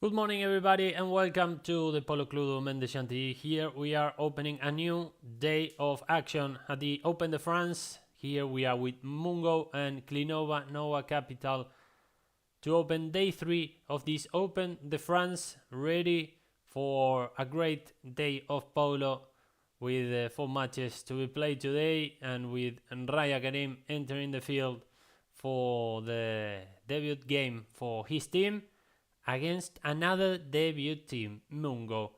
Good morning everybody and welcome to the Polo Club Mendes Chantilly. Here we are opening a new day of action at the Open de France. Here we are with Mungo and Clinova, Nova Capital, to open day 3 of this Open de France, ready for a great day of polo with 4 matches to be played today, and with Raya Karim entering the field for the debut game for his team against another debut team, Mungo,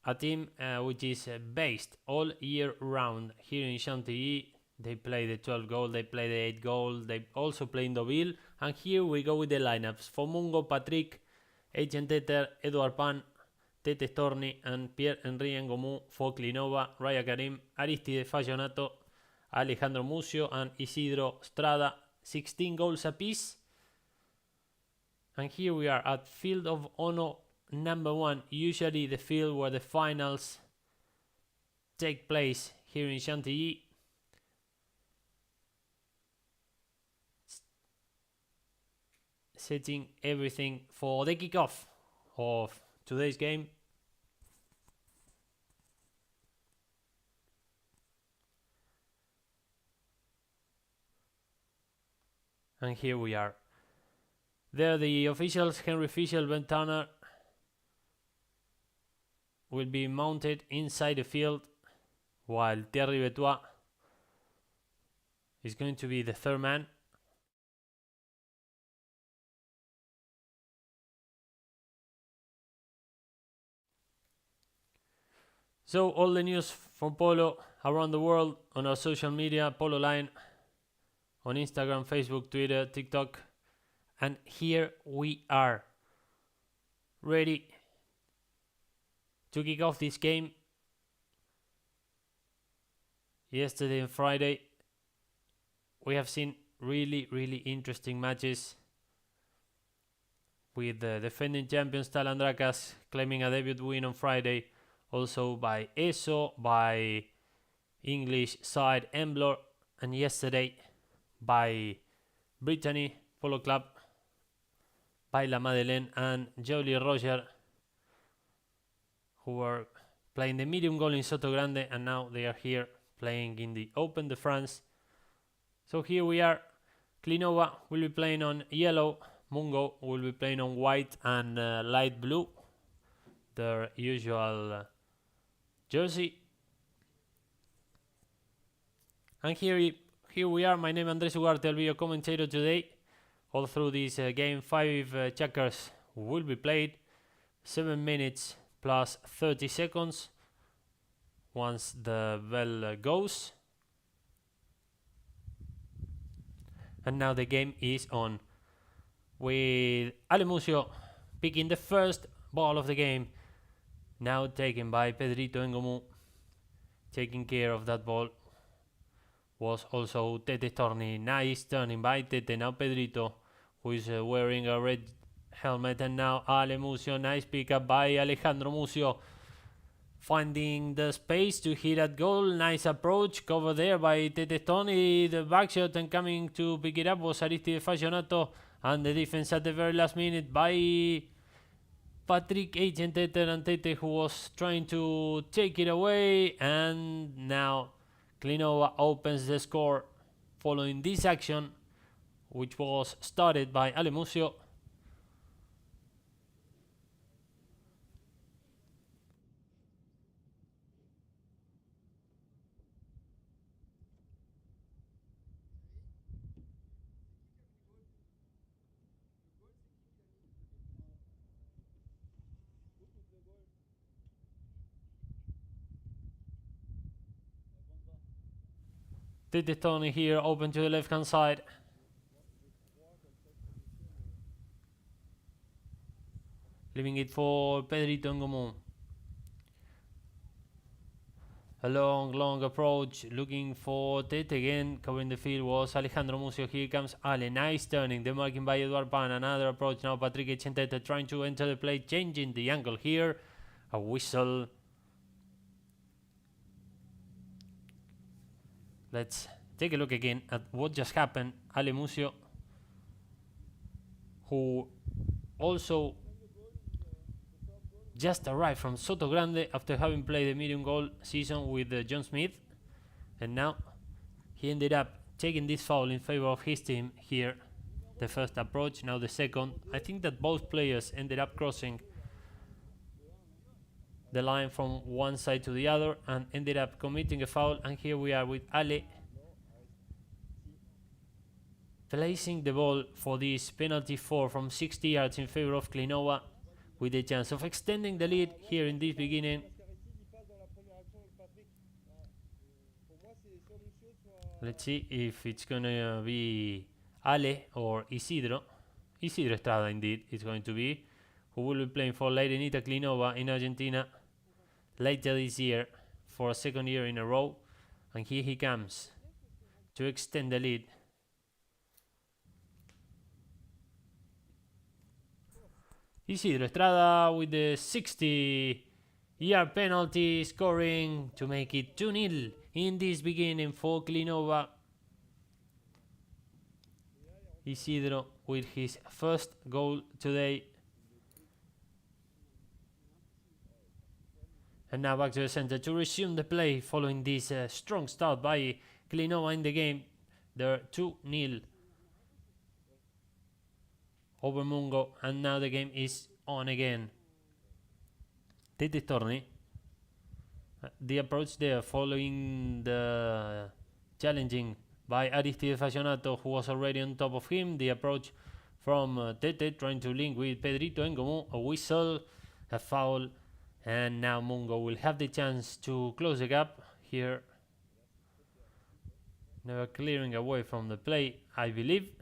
a team which is based all year round here in Chantilly. They play the 12 goal, they play the 8 goal, they also play in Deauville. And here we go with the lineups. For Mungo, Patrick, Agent Teter, Edouard Pan, Tete Storni and Pierre-Henri Ngomou. For Clinova, Raya Karim, Aristide Fagionato, Alejandro Mucio and Isidro Strada, 16 goals apiece. And here we are at Field of Honor number 1, usually the field where the finals take place here in Chantilly. Setting everything for the kickoff of today's game. And here we are. There the officials, Henry Fischel, Ben Turner, will be mounted inside the field, while Thierry Betoit is going to be the third man. So all the news from polo around the world on our social media, Polo Line, on Instagram, Facebook, Twitter, TikTok. And here we are, ready to kick off this game. Yesterday and Friday, we have seen really interesting matches, with the defending champions Talandrakas claiming a debut win on Friday, also by ESO, by English side Emblor, and yesterday by Brittany Polo Club, by La Madeleine and Jolly Roger, who were playing the medium goal in Soto Grande, and now they are here playing in the Open de France. So here we are. Clinova will be playing on yellow, Mungo will be playing on white and light blue, their usual jersey. And here we are. My name is Andres Ugarte. I'll be your commentator today. All through this game, 5 checkers will be played, 7 minutes plus 30 seconds once the bell goes. And now the game is on, with Ale Mucio picking the first ball of the game, now taken by Pedrito Ngomou. Taking care of that ball was also Tete Storni. Nice turning by Tete. Now Pedrito, who is wearing a red helmet, and now Ale Mucio. Nice pickup by Alejandro Mucio, finding the space to hit that goal. Nice approach, cover there by Tete Storni. The back shot, and coming to pick it up was Aristide Fagionato, and the defense at the very last minute by Patrick, Agent Teter, and Tete, who was trying to take it away. And now Clinova opens the score following this action, which was started by Ale Mucio. Tete Storni here, open to the left hand side. leaving it for Pedrito Ngomu. A long approach, looking for Tete again. Covering the field was Alejandro Mucio. Here comes Ale. Nice turning. The marking by Eduard Pan. Another approach now. Patrick Echentete trying to enter the play, changing the angle here. A whistle. Let's take a look again at what just happened. Ale Mucio, who also just arrived from Soto Grande after having played the medium goal season with John Smith, and now he ended up taking this foul in favor of his team here. The first approach, now the second. I think that both players ended up crossing the line from one side to the other and ended up committing a foul, and here we are with Ale placing the ball for this penalty 4 from 60 yards in favor of Clinova, with a chance of extending the lead here in this beginning. Let's see if it's gonna be Ale or Isidro. Isidro Estrada indeed it's going to be, who will be playing for Leirenita Clinova in Argentina later this year for a second year in a row, and here he comes to extend the lead. Isidro Estrada with the 60-yard penalty, scoring to make it 2-0 in this beginning for Clinova. Isidro with his first goal today. And now back to the center to resume the play following this strong start by Clinova in the game. They're 2-0 over Mungo, and now the game is on again. Tete Storni, the approach there following the challenging by Aristide Fascionato, who was already on top of him. The approach from Tete trying to link with Pedrito Ngomu, a whistle, a foul, and now Mungo will have the chance to close the gap here. Never clearing away from the play, I believe.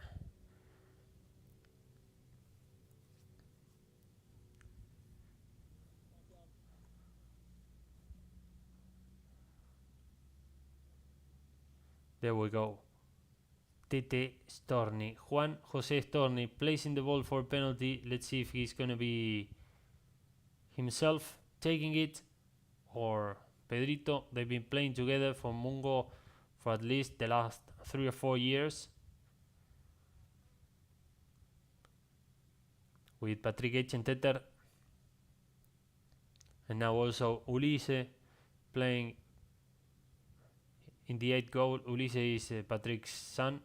There we go. Tete Storni. Juan Jose Storni placing the ball for a penalty. Let's see if he's going to be himself taking it or Pedrito. They've been playing together for Mungo for at least the last 3 or 4 years, with Patrick Echenteter and now also Ulisse playing in the 8th goal. Ulisse is Patrick's son.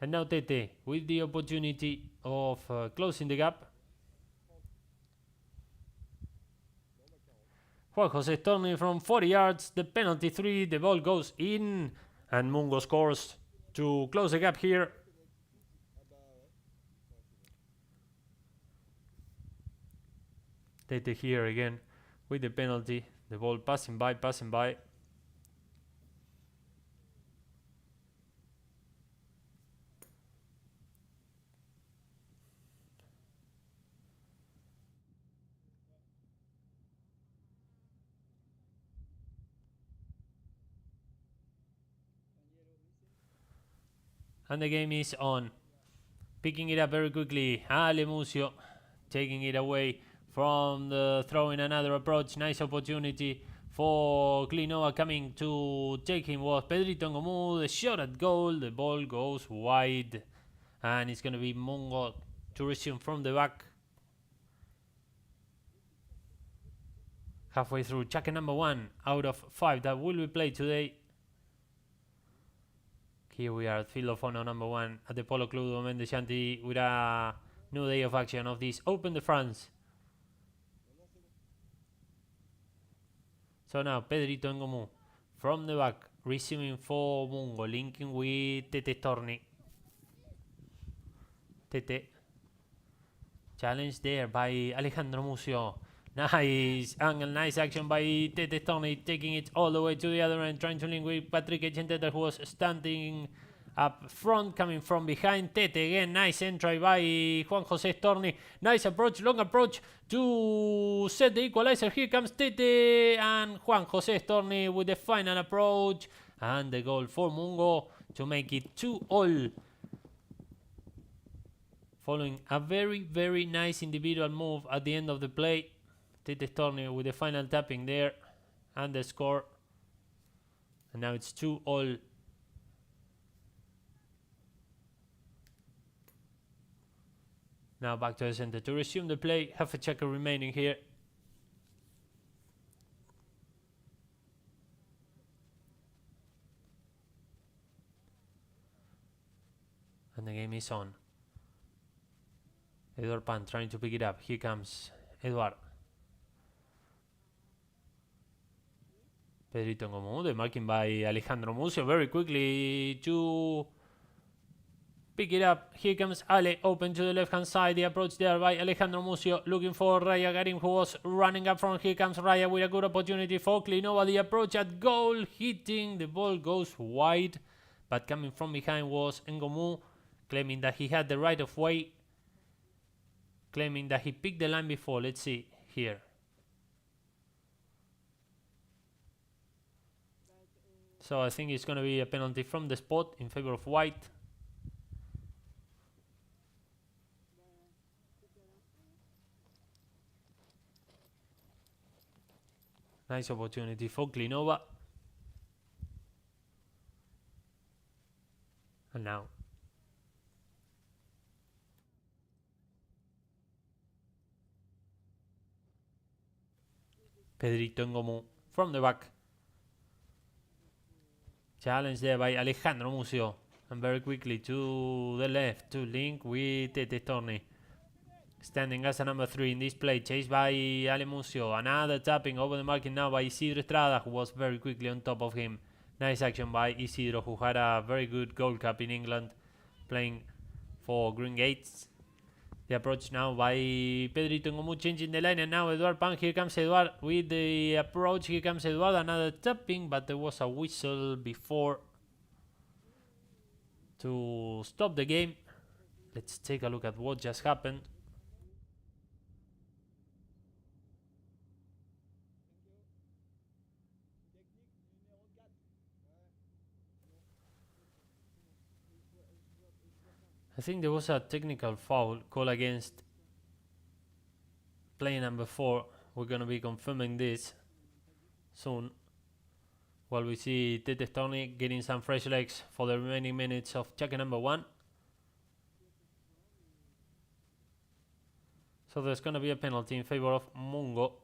And now Tete with the opportunity of closing the gap. Juan Jose Storni from 40 yards, the penalty 3, the ball goes in, and Mungo scores to close the gap here. Tete here again with the penalty, the ball passing by. And the game is on. Picking it up very quickly, Ale Mucio taking it away from the throw in another approach. Nice opportunity for Clinova coming to take him was Pedrito Ngomu. The shot at goal, the ball goes wide, and it's going to be Mungo to resume from the back. Halfway through, check number 1 out of 5 that will be played today. Here we are at Field of Honor number 1 at the Polo Club Domaine de Chantilly with a new day of action of this Open de France. So now Pedrito Ngomu from the back, resuming for Mungo, linking with Tete Storni. Tete. Challenge there by Alejandro Mucio. Nice angle, nice action by Tete Storni, taking it all the way to the other end, trying to link with Patrick Echenteta, who was standing up front, coming from behind. Tete again, nice entry by Juan Jose Storni. Nice approach, long approach to set the equalizer. Here comes Tete and Juan Jose Storni with the final approach. And the goal for Mungo to make it 2-all. Following a very, very nice individual move at the end of the play. Tete Storni with the final tapping there. And the score. And now it's 2-all. Now back to the center to resume the play. Half a checker remaining here. And the game is on. Eduard Pan trying to pick it up. Here comes Eduard. Pedrito Ngomu, the marking by Alejandro Mucio very quickly to pick it up. Here comes Ale, open to the left hand side. The approach there by Alejandro Mucio, looking for Raya Garim, who was running up front. Here comes Raya with a good opportunity for Clinova. The approach at goal, hitting, the ball goes wide, but coming from behind was Ngomu, claiming that he had the right of way, claiming that he picked the line before. Let's see here. So I think it's going to be a penalty from the spot in favor of White. Nice opportunity for Clinova. And now Pedrito Ngomu from the back. Challenge there by Alejandro Mucio. And very quickly to the left to link with Tete Storni. Standing as a number 3 in this play. Chased by Ale Mucio. Another tapping over the marking now by Isidro Estrada, who was very quickly on top of him. Nice action by Isidro, who had a very good Gold Cup in England, playing for Green Gates. The approach now by Pedrito Ngomu, changing the line, and now Eduard Pan. Here comes Eduard with the approach. Here comes Eduard, another tapping, but there was a whistle before to stop the game. Let's take a look at what just happened. I think there was a technical foul call against player number 4. We're going to be confirming this soon, while we see Tete Storni getting some fresh legs for the remaining minutes of checker number 1. So there's going to be a penalty in favor of Mungo.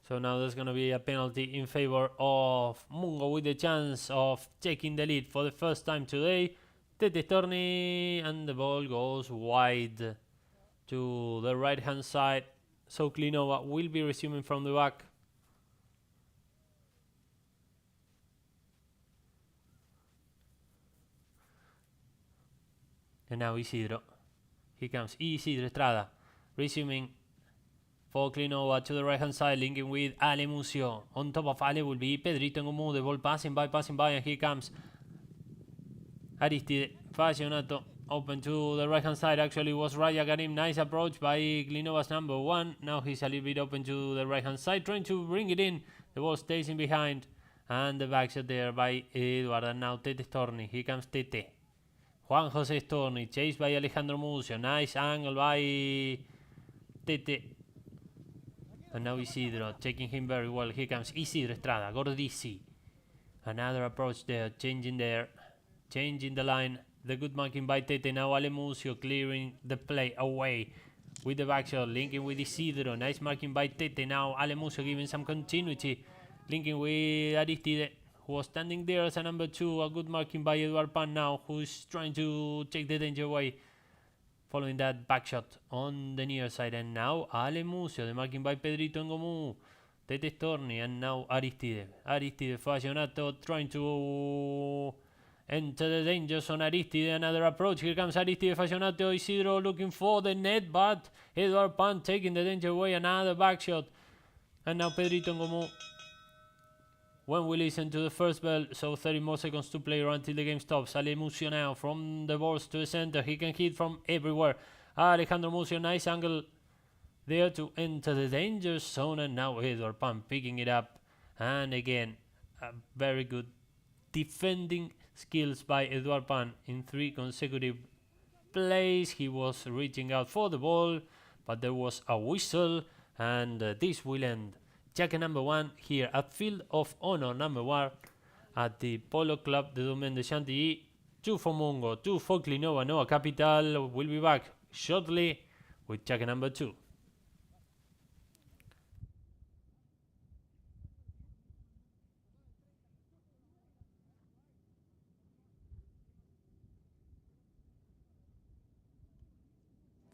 So now there's going to be a penalty in favor of Mungo, with the chance of taking the lead for the first time today. Tete Storni, and the ball goes wide to the right hand side. So Clinova will be resuming from the back. And now Isidro. Here comes Isidro Estrada, resuming for Clinova to the right hand side, linking with Ale Mucio. On top of Ale will be Pedrito Ngomu. The ball passing by, and here comes Aristide Fazionato, open to the right hand side. Actually was Raya Garim. Nice approach by Clinova's number 1. Now he's a little bit open to the right hand side, trying to bring it in. The ball stays in behind, and the back shot there by Eduard. And now Tete Storni. Here comes Tete. Juan Jose Storni, chased by Alejandro Mucio. Nice angle by Tete. And now Isidro, taking him very well. Here comes Isidro Estrada, Gordisi. Another approach there, changing the line. The good marking by Tete. Now Ale Mucio clearing the play away with the back shot, linking with Isidro. Nice marking by Tete. Now Ale Mucio giving some continuity, linking with Aristide, who was standing there as a number 2. A good marking by Eduard Pan now, who's trying to take the danger away, following that back shot on the near side. And now Ale Mucio, the marking by Pedrito Ngomu, Tete Storni, and now Aristide Fazionato trying to enter the danger zone. Aristide, another approach. Here comes Aristide Fashionato. Isidro looking for the net, but Edward Pan taking the danger away. Another back shot. And now Pedrito Ngomu. When we listen to the first bell, so 30 more seconds to play until the game stops. Ale Mucio now from the balls to the center. He can hit from everywhere. Alejandro Mucio, nice angle there to enter the danger zone. And now Edward Pan picking it up. And again, a very good defending skills by Edward Pan in 3 consecutive plays. He was reaching out for the ball, but there was a whistle, and this will end jacket number 1 here at Field of Honor number 1 at the Polo Club de Domaine de Chantilly. 2 for Mungo, 2 for Clinova, Noah Capital. We'll be back shortly with jacket number 2.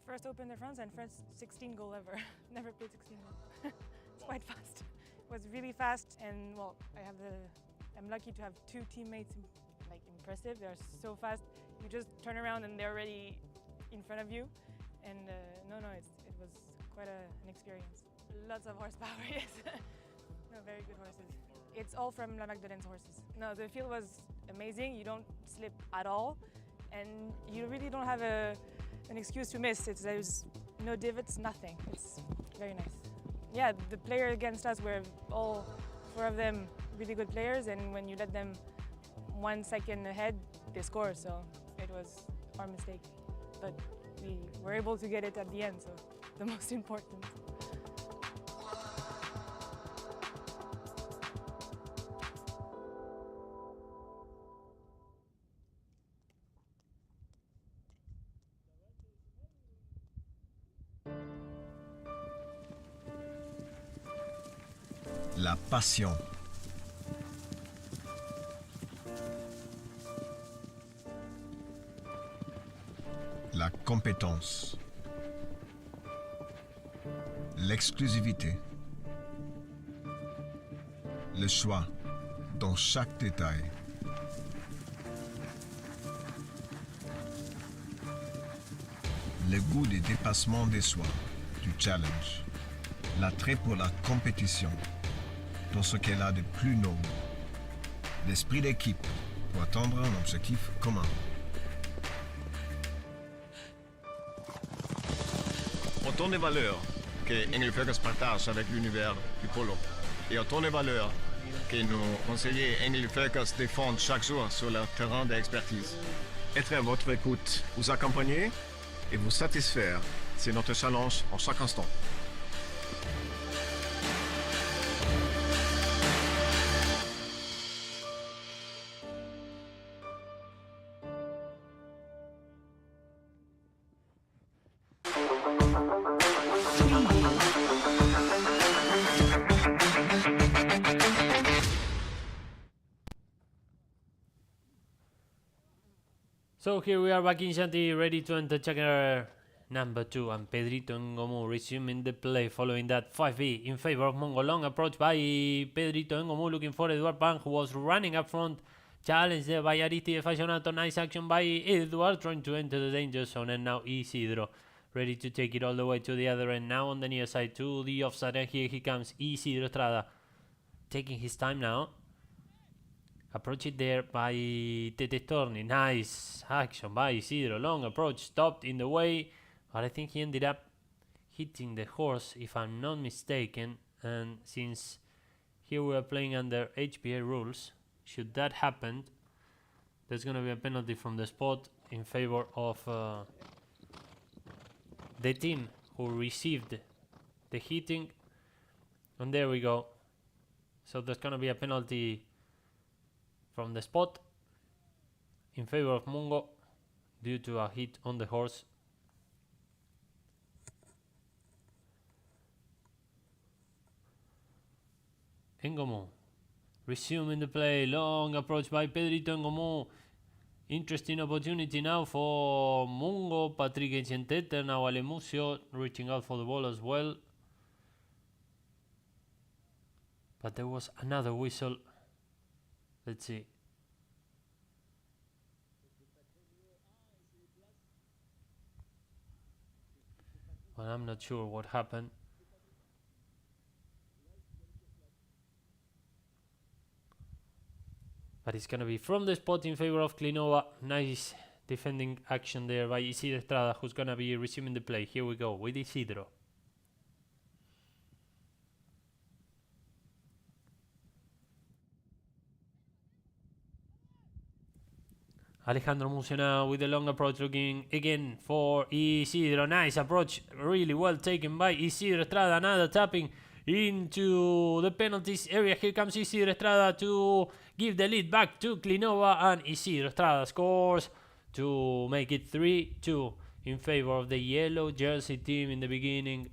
First Open de France and first 16 goal ever. Never played 16 goal. It's quite fast. It was really fast, and well, I'm lucky to have 2 teammates like impressive. They're so fast. You just turn around and they're already in front of you. And it was quite an experience. Lots of horsepower, yes. No, very good horses. It's all from La Magdalen's horses. No, the field was amazing. You don't slip at all, and you really don't have an excuse to miss. There's no divots, nothing. It's very nice. Yeah, the player against us were all 4 of them really good players, and when you let them 1 second ahead, they score. So it was our mistake, but we were able to get it at the end. So the most important. La passion. La compétence. L'exclusivité. Le choix dans chaque détail. Le goût des dépassements des soi, du challenge. L'attrait pour la compétition, dans ce qu'elle a de plus noble. L'esprit d'équipe pour atteindre un objectif commun. Autant de valeurs que Engelfökers partage avec l'univers du polo et autant de valeurs que nos conseillers Engelfökers défendent chaque jour sur leur terrain d'expertise. Être à votre écoute, vous accompagner et vous satisfaire, c'est notre challenge en chaque instant. So here we are back in Chantilly, ready to enter checker number 2, and Pedrito Ngomu resuming the play following that 5-B in favor of Mungo. Long approach by Pedrito Ngomu looking for Edward Pan, who was running up front. Challenge there by Aristide Fashionato. Nice action by Edward trying to enter the danger zone, and now Isidro ready to take it all the way to the other end. Now on the near side to the offside, and here he comes Isidro Estrada, taking his time now. Approach it there by Tete Storni. Nice action by Isidro. Long approach, stopped in the way, but I think he ended up hitting the horse, if I'm not mistaken. And since here we are playing under HPA rules, should that happen, there's going to be a penalty from the spot in favor of the team who received the hitting. And there we go. So there's going to be a penalty from the spot in favor of Mungo due to a hit on the horse. Ngomu resuming the play. Long approach by Pedrito Ngomu. Interesting opportunity now for Mungo. Patrick Etientete, now Alemucio reaching out for the ball as well. But there was another whistle. Let's see. Well, I'm not sure what happened. But it's gonna be from the spot in favor of Clinova. Nice defending action there by Isidro Estrada, who's gonna be resuming the play. Here we go with Isidro. Alejandro Mucio now with the long approach, looking again for Isidro. Nice approach, really well taken by Isidro Estrada. Another tapping into the penalties area. Here comes Isidro Estrada to give the lead back to Clinova, and Isidro Estrada scores to make it 3-2 in favor of the yellow jersey team in the beginning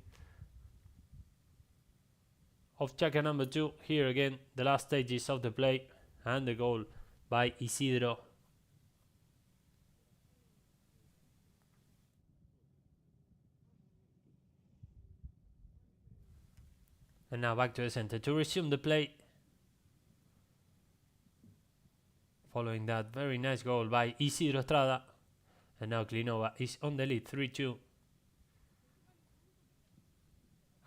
of chapter number 2. Here again, the last stages of the play, and the goal by Isidro. And now back to the center to resume the play. Following that very nice goal by Isidro Estrada. And now Clinova is on the lead, 3-2.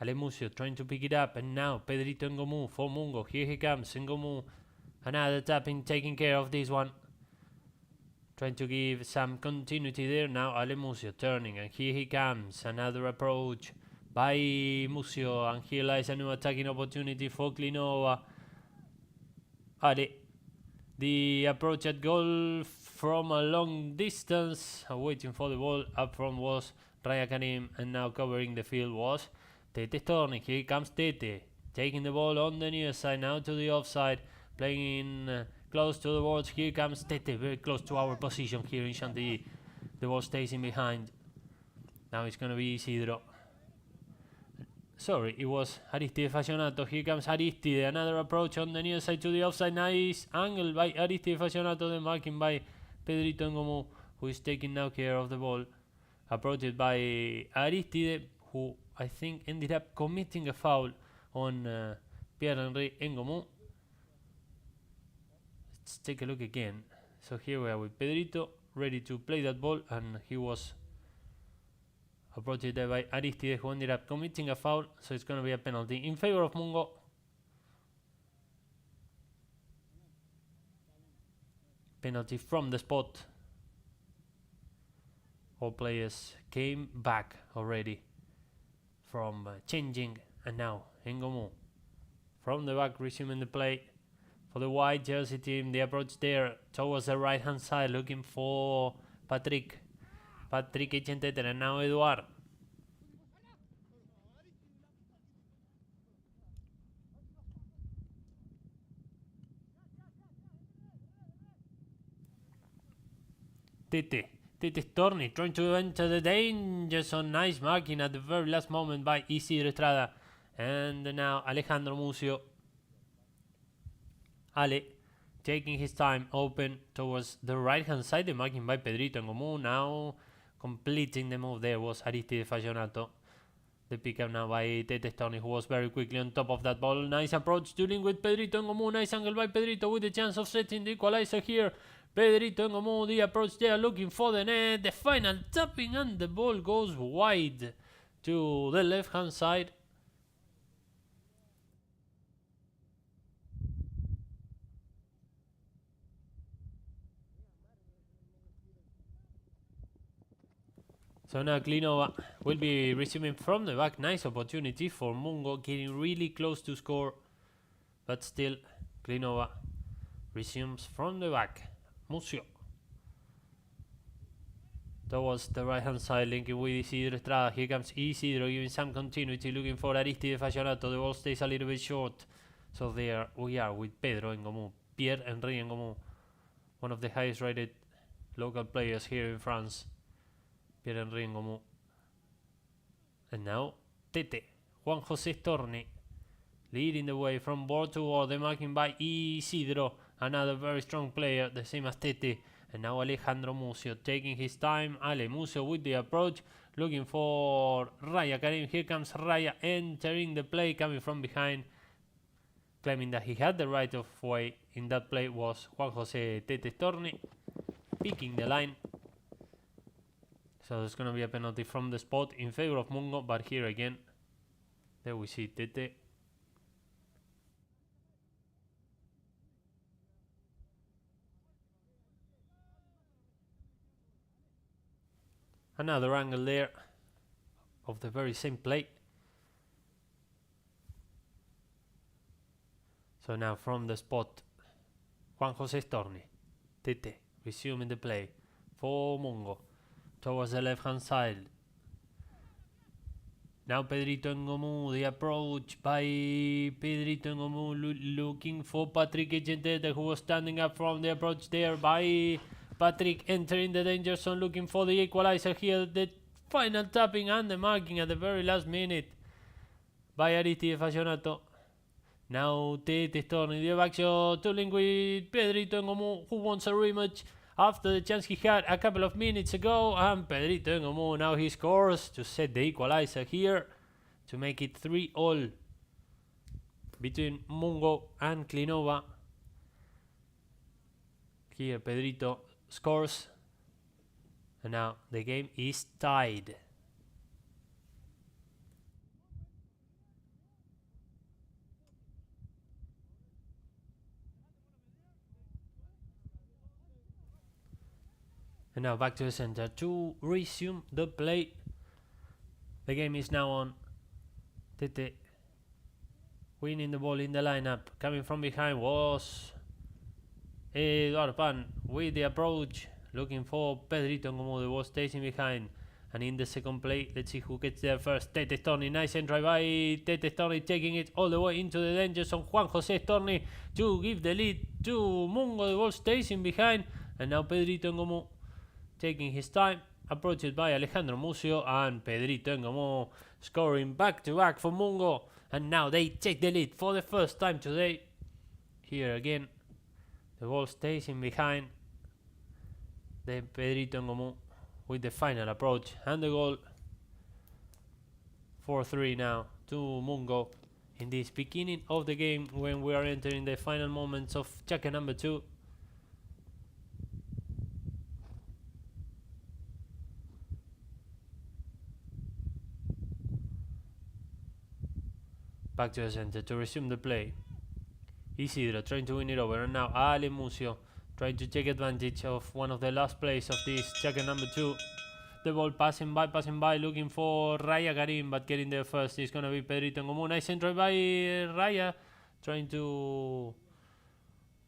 Ale Mucio trying to pick it up, and now Pedrito Ngomu for Mungo. Here he comes, Ngomu. Another tapping, taking care of this one. Trying to give some continuity there. Now Ale Mucio turning, and here he comes. Another approach by Mucio, and here lies a new attacking opportunity for Clinova. Ale, the approach at goal from a long distance, waiting for the ball. Up front was Raya Karim, and now covering the field was Tete Storni. Here comes Tete, taking the ball on the near side, now to the offside, playing in close to the boards. Here comes Tete, very close to our position here in Chantilly. The ball stays in behind. Now it's going to be Isidro. Sorry, it was Aristide Fagionato. Here comes Aristide. Another approach on the near side to the offside. Nice angle by Aristide Fagionato. Then marking by Pedrito Ngomu, who is taking now care of the ball. Approached by Aristide, who I think ended up committing a foul on Pierre-Henri Ngomu. Let's take a look again. So here we are with Pedrito, ready to play that ball, and he was approached by Aristide, who ended up committing a foul, so it's going to be a penalty in favor of Mungo. Penalty from the spot. All players came back already from changing, and now Ngomu from the back resuming the play for the white jersey team. The approach there towards the right hand side, looking for Patrick Echenteter, and now Eduard. Tete Storni trying to enter the danger zone. Nice marking at the very last moment by Isidro Estrada. And now Alejandro Mucio. Ale taking his time open towards the right hand side. The marking by Pedrito Ngomu. Now completing the move there was Aristide Fagionato. The pickup now by Tete Storni, who was very quickly on top of that ball. Nice approach, dealing with Pedrito Ngomu. Nice angle by Pedrito with the chance of setting the equalizer here. Pedrito Ngomu, the approach there, looking for the net. The final tapping, and the ball goes wide to the left hand side. So now Clinova will be resuming from the back. Nice opportunity for Mungo, getting really close to score. But still, Clinova resumes from the back. Mucio towards the right hand side, linking with Isidro Estrada. Here comes Isidro, giving some continuity, looking for Aristide Fagionato. The ball stays a little bit short. So there we are with Pedro Ngomu, Pierre-Henri Ngomu, one of the highest rated local players here in France. Pierre-Henri Ngomu. And now Tete, Juan José Storni, leading the way from board to board. The marking by Isidro, another very strong player, the same as Tete. And now Alejandro Mucio taking his time. Ale Mucio with the approach, looking for Raya Karim. Here comes Raya entering the play, coming from behind, claiming that he had the right of way in that play was Juan José Tete Storni, picking the line. So there's gonna be a penalty from the spot in favor of Mungo, but here again, there we see Tete. Another angle there of the very same play. So now from the spot, Juan José Storni, Tete, resuming the play for Mungo towards the left hand side. Now Pedrito Ngomu, the approach by Pedrito Ngomu looking for Patrick Echentete, who was standing up from the approach there by Patrick, entering the danger zone, looking for the equalizer here. The final tapping and the marking at the very last minute by Aristide Fagionato. Now Tete Storni, the back shot to link with Pedrito Ngomu, who wants a rematch after the chance he had a couple of minutes ago. And Pedrito Ngomu, now he scores to set the equalizer here to make it 3-3 between Mungo and Clinova. Here Pedrito scores, and now the game is tied. And now back to the center to resume the play. The game is now on. Tete winning the ball in the lineup. Coming from behind was Eduardo Pan with the approach, looking for Pedrito Ngomu. The ball stays in behind. And in the second play, let's see who gets there first. Tete Storni, nice entry by Tete Storni, taking it all the way into the danger zone. Juan José Storni to give the lead to Mungo. The ball stays in behind. And now Pedrito Ngomu taking his time, approached by Alejandro Mucio, and Pedrito Ngomu scoring back to back for Mungo. And now they take the lead for the first time today. Here again, the ball stays in behind. Then Pedrito Ngomu with the final approach and the goal. 4-3 now to Mungo in this beginning of the game, when we are entering the final moments of chapter number 2. Back to the center to resume the play. Isidro trying to win it over, and now Ale Mucio trying to take advantage of one of the last plays of this chapter number 2. The ball passing by, looking for Raya Karim, but getting there first is going to be Pedrito Ngomu. Nice entry by Raya, trying to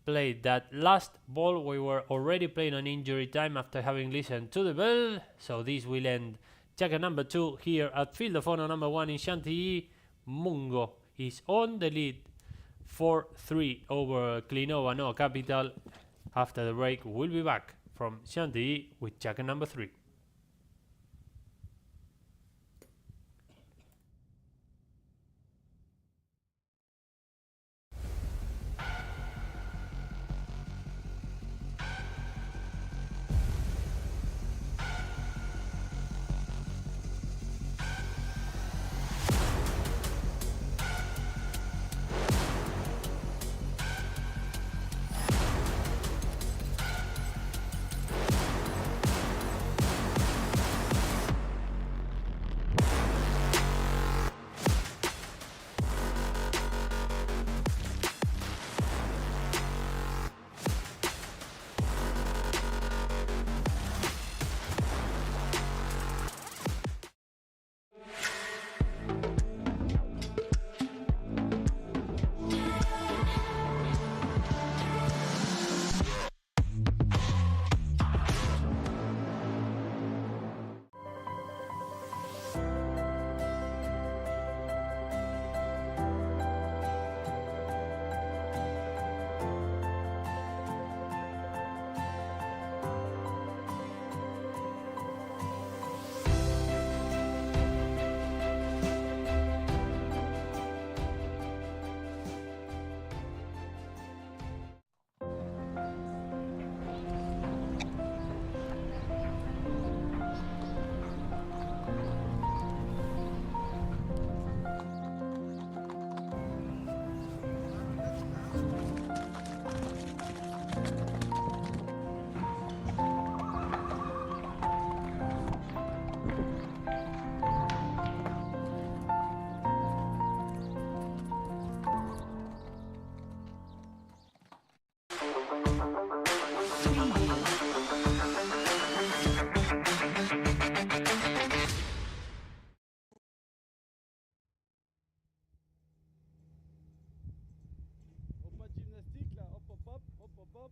play that last ball. We were already playing on injury time after having listened to the bell, so this will end chapter number 2 here at Field of Honor number 1 in Chantilly. Mungo is on the lead 4-3 over Clinova No Capital. After the break, we'll be back from Chantilly with chapter number 3. Pas de gymnastique là, hop hop hop, hop hop hop.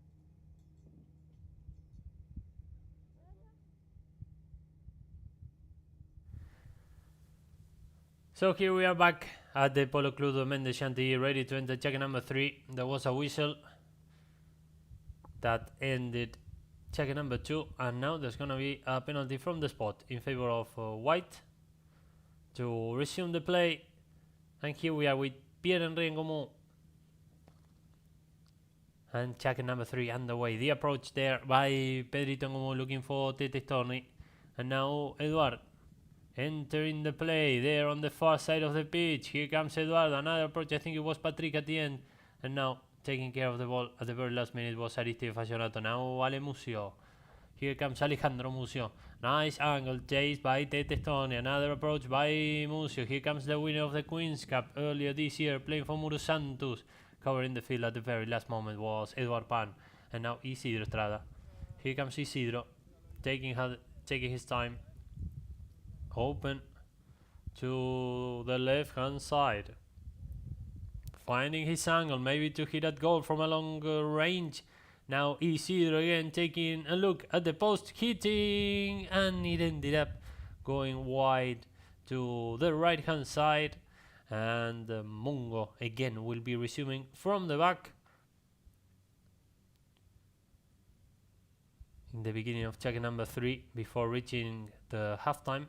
So here we are back at the Polo Club de Mendes Chantilly, ready to enter check number 3. There was a whistle that ended check number 2, and now there's gonna be a penalty from the spot in favor of White to resume the play. And here we are with Pierre-Henri Ngomou and check number 3 underway. The approach there by Pedrito Ngomou looking for Tete Storni, and now Eduard entering the play there on the far side of the pitch. Here comes Eduardo, another approach. I think it was Patrick at the end, and now taking care of the ball at the very last minute was Aristide Fagionato. Now Ale Mucio. Here comes Alejandro Mucio. Nice angle chased by Tete Stone. Another approach by Mucio. Here comes the winner of the Queen's Cup earlier this year, playing for Muro Santos. Covering the field at the very last moment was Eduard Pan, and now Isidro Estrada. Here comes Isidro, taking his time. Open to the left hand side, finding his angle, maybe to hit that goal from a longer range. Now Isidro again taking a look at the post, hitting, and it ended up going wide to the right hand side. And Mungo again will be resuming from the back in the beginning of check number 3 before reaching the halftime.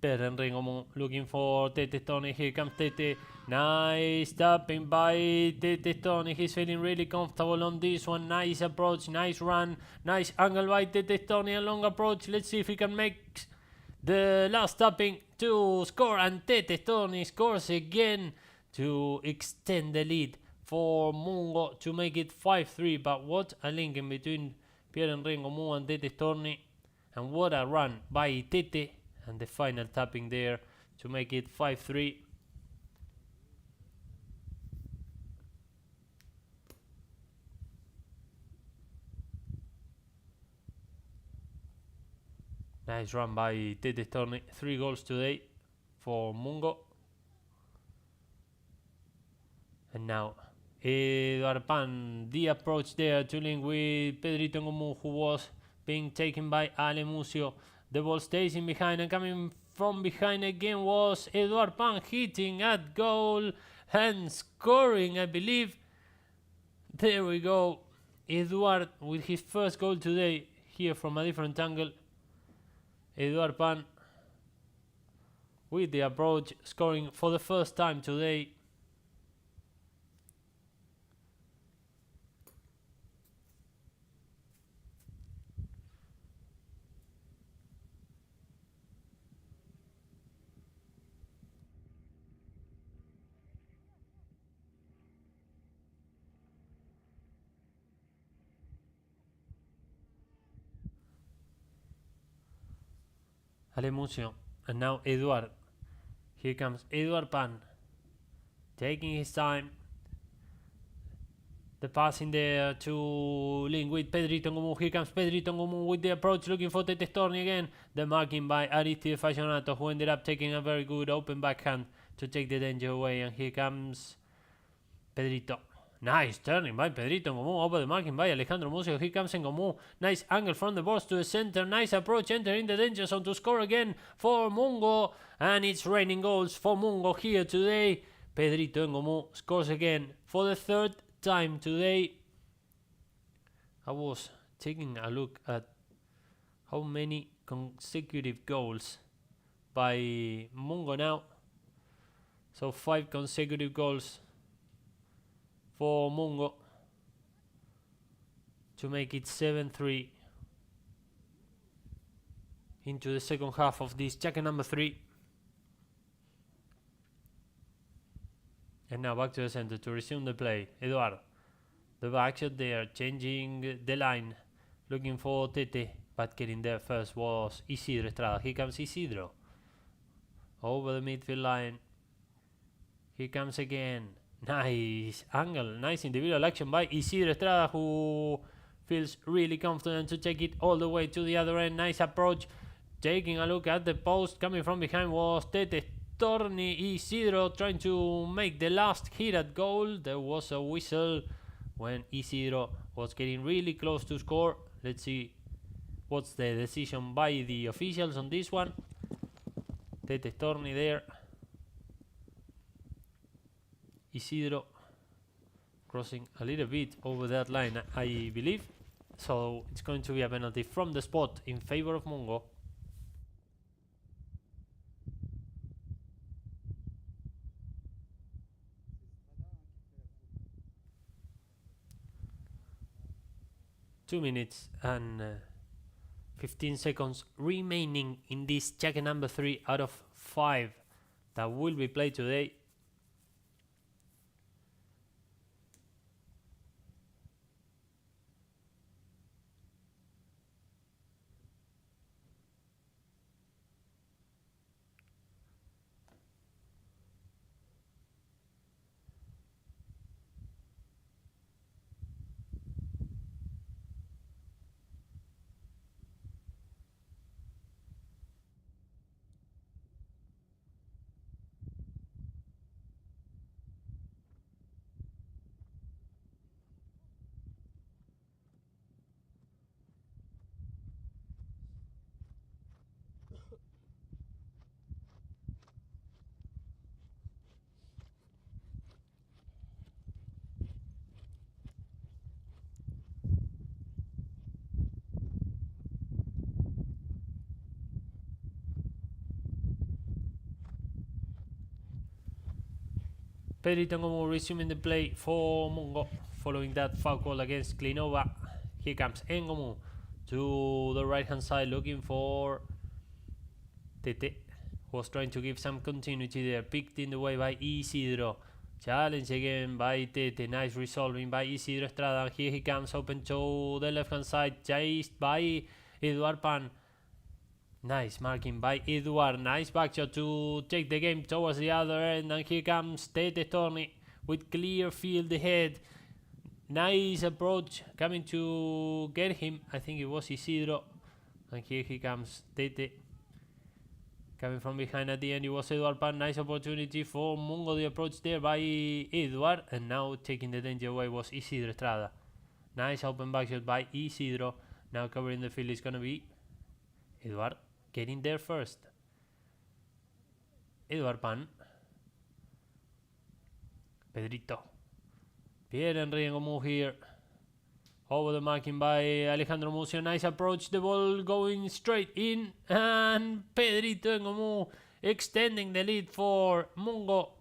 Pierre-Henri Ngomou looking for Tete Stoni. Here comes Tete. Nice tapping by Tete Stoni. He's feeling really comfortable on this one. Nice approach, nice run, nice angle by Tete Stoni. A long approach. Let's see if he can make the last tapping to score. And Tete Stoni scores again to extend the lead for Mungo to make it 5-3. But what a link in between Pierre-Henri Ngomou and Tete Stoni. And what a run by Tete. And the final tapping there to make it 5-3. Nice run by Tete Storni. 3 goals today for Mungo. And now Eduard Pan, the approach there to link with Pedrito Ngomou, who was being taken by Ale Mucio. The ball stays in behind, and coming from behind again was Eduard Pan, hitting at goal and scoring, I believe. There we go. Eduard with his first goal today, here from a different angle. Eduard Pan with the approach, scoring for the first time today. Ale Mucio, and now Eduard. Here comes Eduard Pan, taking his time. The pass in there to link with Pedrito Ngomou. Here comes Pedrito Ngomou with the approach, looking for Tete Storni again. The marking by Aristide Fagionato, who ended up taking a very good open backhand to take the danger away. And here comes Pedrito. Nice turning by Pedrito Ngomou over the marking by Alejandro Mucio. Here comes Ngomou. Nice angle from the box to the center. Nice approach, entering the danger zone to score again for Mungo. And it's raining goals for Mungo here today. Pedrito Ngomou scores again for the 3rd time today. I was taking a look at how many consecutive goals by Mungo now. So 5 consecutive goals for Mungo to make it 7-3 into the second half of this check number 3. And now back to the center to resume the play. Eduard, the back shot there, changing the line, looking for Tete. but getting there first was Isidro Estrada. Here comes Isidro over the midfield line. Here comes again. Nice angle, nice individual action by Isidro Estrada, who feels really confident to take it all the way to the other end. Nice approach. Taking a look at the post, coming from behind was Tete Torni. Isidro trying to make the last hit at goal. There was a whistle when Isidro was getting really close to score. Let's see what's the decision by the officials on this one. Tete Torni there. Isidro crossing a little bit over that line, I believe. So it's going to be a penalty from the spot in favor of Mungo. Two minutes and 15 seconds remaining in this jacket number 3 out of 5 that will be played today. Pedrito Ngomu resuming the play for Mungo following that foul call against Clinova. Here comes Ngomu to the right hand side looking for Tete. Was trying to give some continuity there. Picked in the way by Isidro. Challenge again by Tete. Nice resolving by Isidro Estrada. Here he comes open to the left hand side. Chased by Eduard Pan. Nice marking by Eduard. Nice backshot to take the game towards the other end. And here comes Tete Torni with clear field ahead. Nice approach coming to get him. I think it was Isidro. And here he comes Tete. Coming from behind at the end, it was Eduard Pan. Nice opportunity for Mungo. The approach there by Eduard. And now taking the danger away was Isidro Estrada. Nice open backshot by Isidro. Now covering the field is going to be Eduard. Getting there first. Eduard Pan. Pedrito. Pierre-Henri Ngomu here. Over the marking by Alejandro Mucio. Nice approach. The ball going straight in. And Pedrito Ngomu extending the lead for Mungo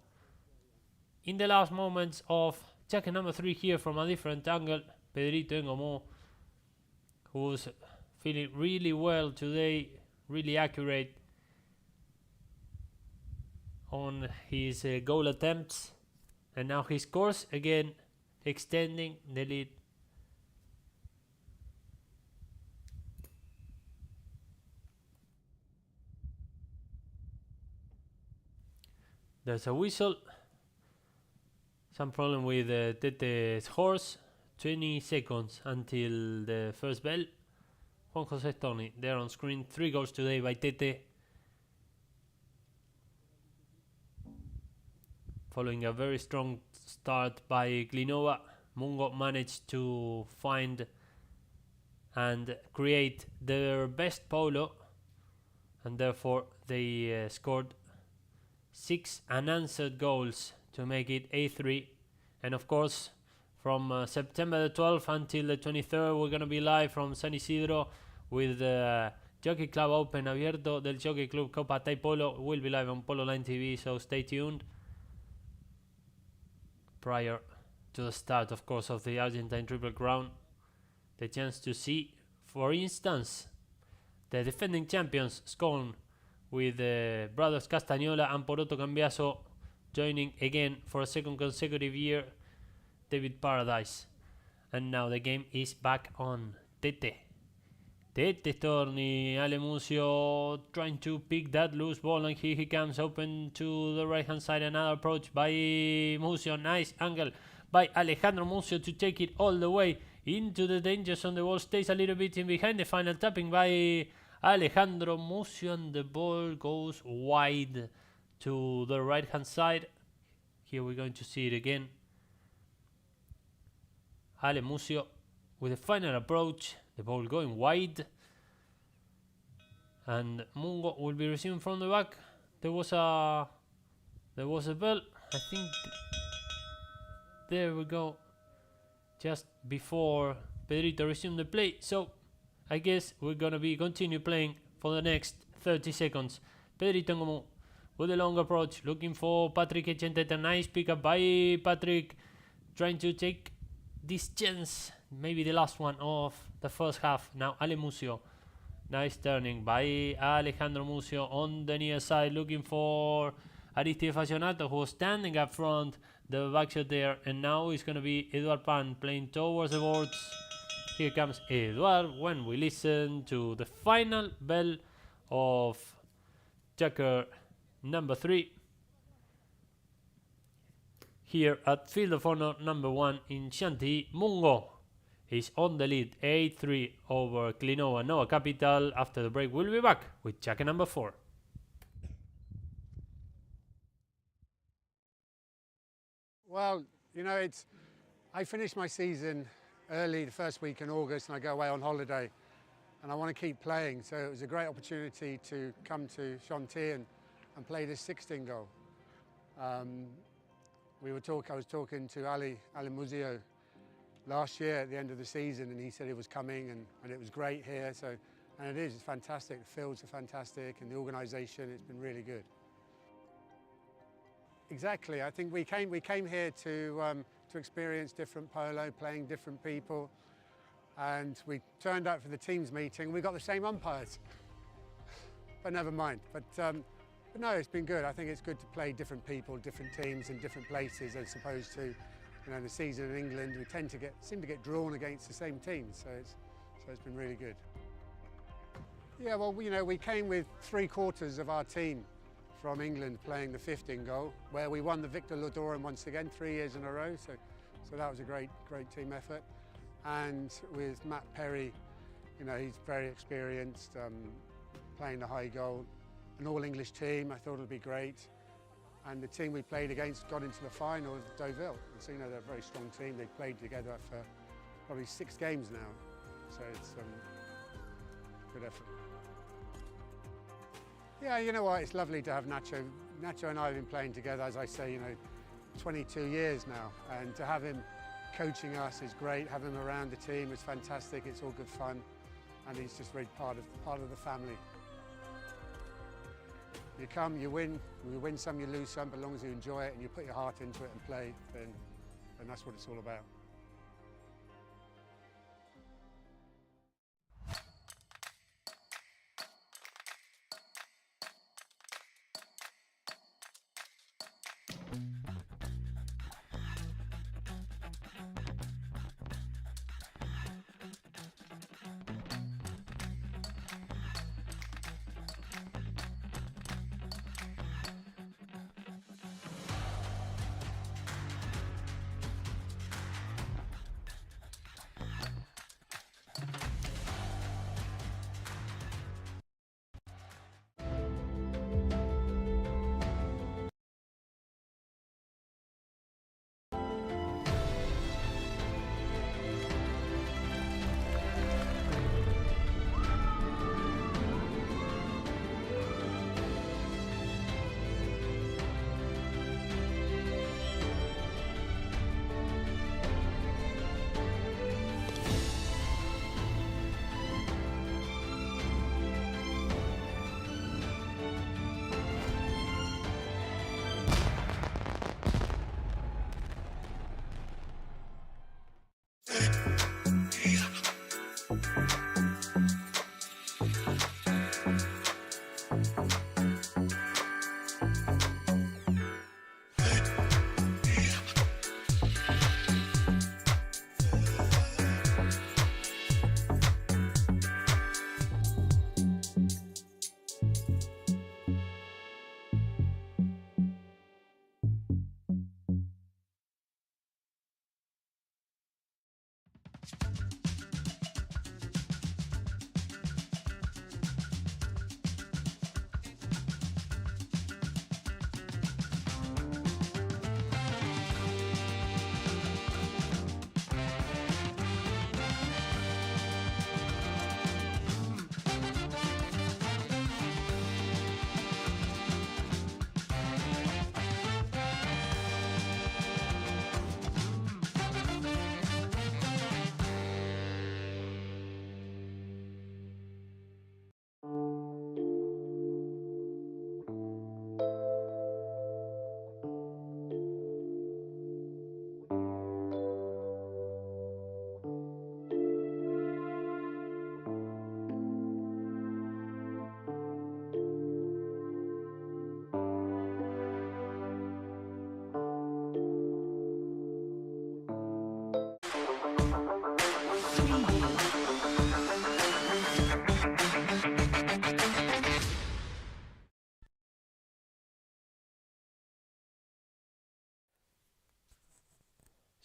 in the last moments of jacket number 3 here from a different angle. Pedrito Ngomu, who's feeling really well today. Really accurate on his goal attempts, and now he scores again, extending the lead. There's a whistle. Some problem with Tete's horse. 20 seconds until the first bell. Juan Jose Torni there on screen. 3 goals today by Tete. Following a very strong start by Clinova, Mungo managed to find and create their best polo, and therefore they scored 6 unanswered goals to make it A3. And of course, from September the 12th until the 23rd, we're going to be live from San Isidro with the Jockey Club Open Abierto del Jockey Club Copa Tai Polo. We'll be live on Polo Line TV, so stay tuned. Prior to the start, of course, of the Argentine Triple Crown, the chance to see, for instance, the defending champions Scone with brothers Castagnola and Poroto Cambiaso joining again for a second consecutive year, David Paradise. And now the game is back on. Tete Tete Storni, Ale Mucio trying to pick that loose ball, and here he comes open to the right hand side. Another approach by Mucio. Nice angle by Alejandro Mucio to take it all the way into the danger zone. The ball stays a little bit in behind. The final tapping by Alejandro Mucio, and the ball goes wide to the right hand side. Here we're going to see it again. Ale Mucio with the final approach, the ball going wide, and Mungo will be receiving from the back. There was a bell, I think. There we go, just before Pedrito resumed the play. So I guess we're gonna be continue playing for the next 30 seconds. Pedrito Ngomu with a long approach, looking for Patrick Echenteta. Nice pickup by Patrick, trying to take this chance, maybe the last one of the first half. Now Ale Mucio, nice turning by Alejandro Mucio on the near side, looking for Aristide Fascionato, who was standing up front, the back shot there, and now it's going to be Eduard Pan playing towards the boards. Here comes Eduard when we listen to the final bell of checker number 3 here at Field of Honor number 1 in Chantilly. Mungo is on the lead 8-3 over Clinova Nova Capital. After the break, we'll be back with checker number 4. Well, you know, I finished my season early the first week in August, and I go away on holiday, and I want to keep playing. So it was a great opportunity to come to Chantilly and play this 16 goal. I was talking to Ale Mucio last year at the end of the season, and he said it was coming, and it was great here. So, and it's fantastic. The fields are fantastic, and the organisation, it's been really good. Exactly. I think we came here to experience different polo, playing different people, and we turned up for the teams meeting. We got the same umpires, but never mind. But no, it's been good. I think it's good to play different people, different teams in different places, as opposed to, you know, the season in England, we seem to get drawn against the same teams. So it's been really good. Yeah, well, you know, we came with 3/4 of our team from England playing the 15 goal, where we won the Victor Lodoran once again 3 years in a row. So that was a great team effort. And with Matt Perry, you know, he's very experienced, playing the high goal. An all-English team, I thought it would be great. And the team we played against got into the final of Deauville. And so, you know, they're a very strong team. They've played together for probably 6 games now. So it's good effort. Yeah, you know what, it's lovely to have Nacho. Nacho and I have been playing together, as I say, you know, 22 years now. And to have him coaching us is great. Have him around the team is fantastic. It's all good fun. And he's just really part of the family. You come, you win some, you lose some, but as long as you enjoy it and you put your heart into it and play, then that's what it's all about.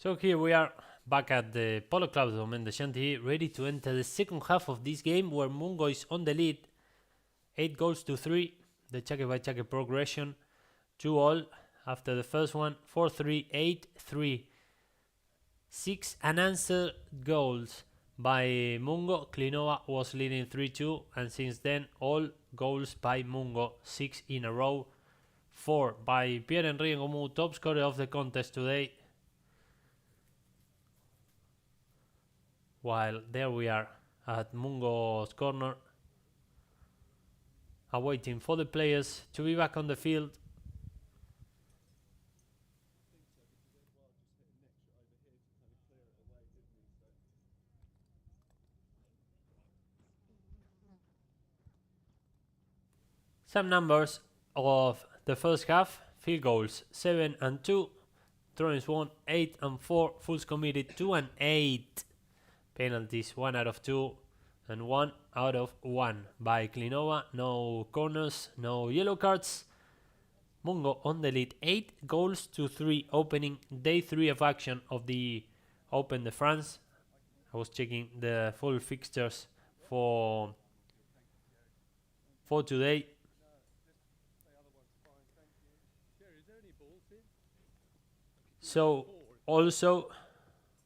So here we are back at the Polo Club Domaine de Chantilly, ready to enter the second half of this game where Mungo is on the lead. 8 goals to 3, the cheque by cheque progression, 2-all after the first one, 4-3, 8-3. 6 unanswered goals by Mungo. Clinova was leading 3-2, and since then all goals by Mungo, 6 in a row. 4 by Pierre-Henri Ngomu, top scorer of the contest today. While there we are at Mungo's corner, awaiting for the players to be back on the field. Some numbers of the first half: field goals 7 and 2, throw-ins 1, 8 and 4, fouls committed 2 and 8, penalties 1 out of 2 and 1 out of 1 by Clinova. No corners, no yellow cards. Mungo on the lead, 8 goals to 3, opening day 3 of action of the Open de France. I was checking the full fixtures for today. So also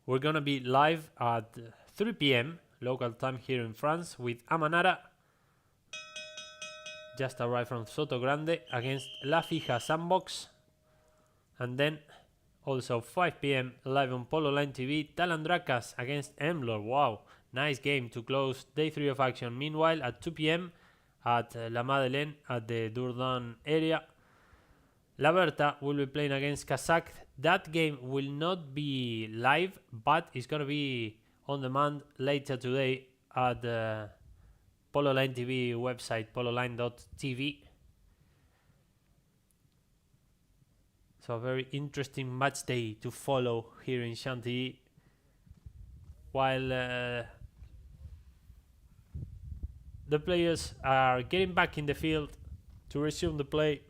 we're gonna be live at 3 p.m. local time here in France with Amanara, just arrived from Soto Grande, against La Fija Sandbox, and then also 5 p.m. live on Polo Line TV, Talandracas against Emblor. Wow, nice game to close day 3 of action. Meanwhile at 2 p.m. at La Madeleine at the Dourdan area, La Berta will be playing against Kazakh. That game will not be live, but it's going to be on demand later today at the Polo Line TV website, pololine.tv. So a very interesting match day to follow here in Chantilly. While the players are getting back in the field to resume the play.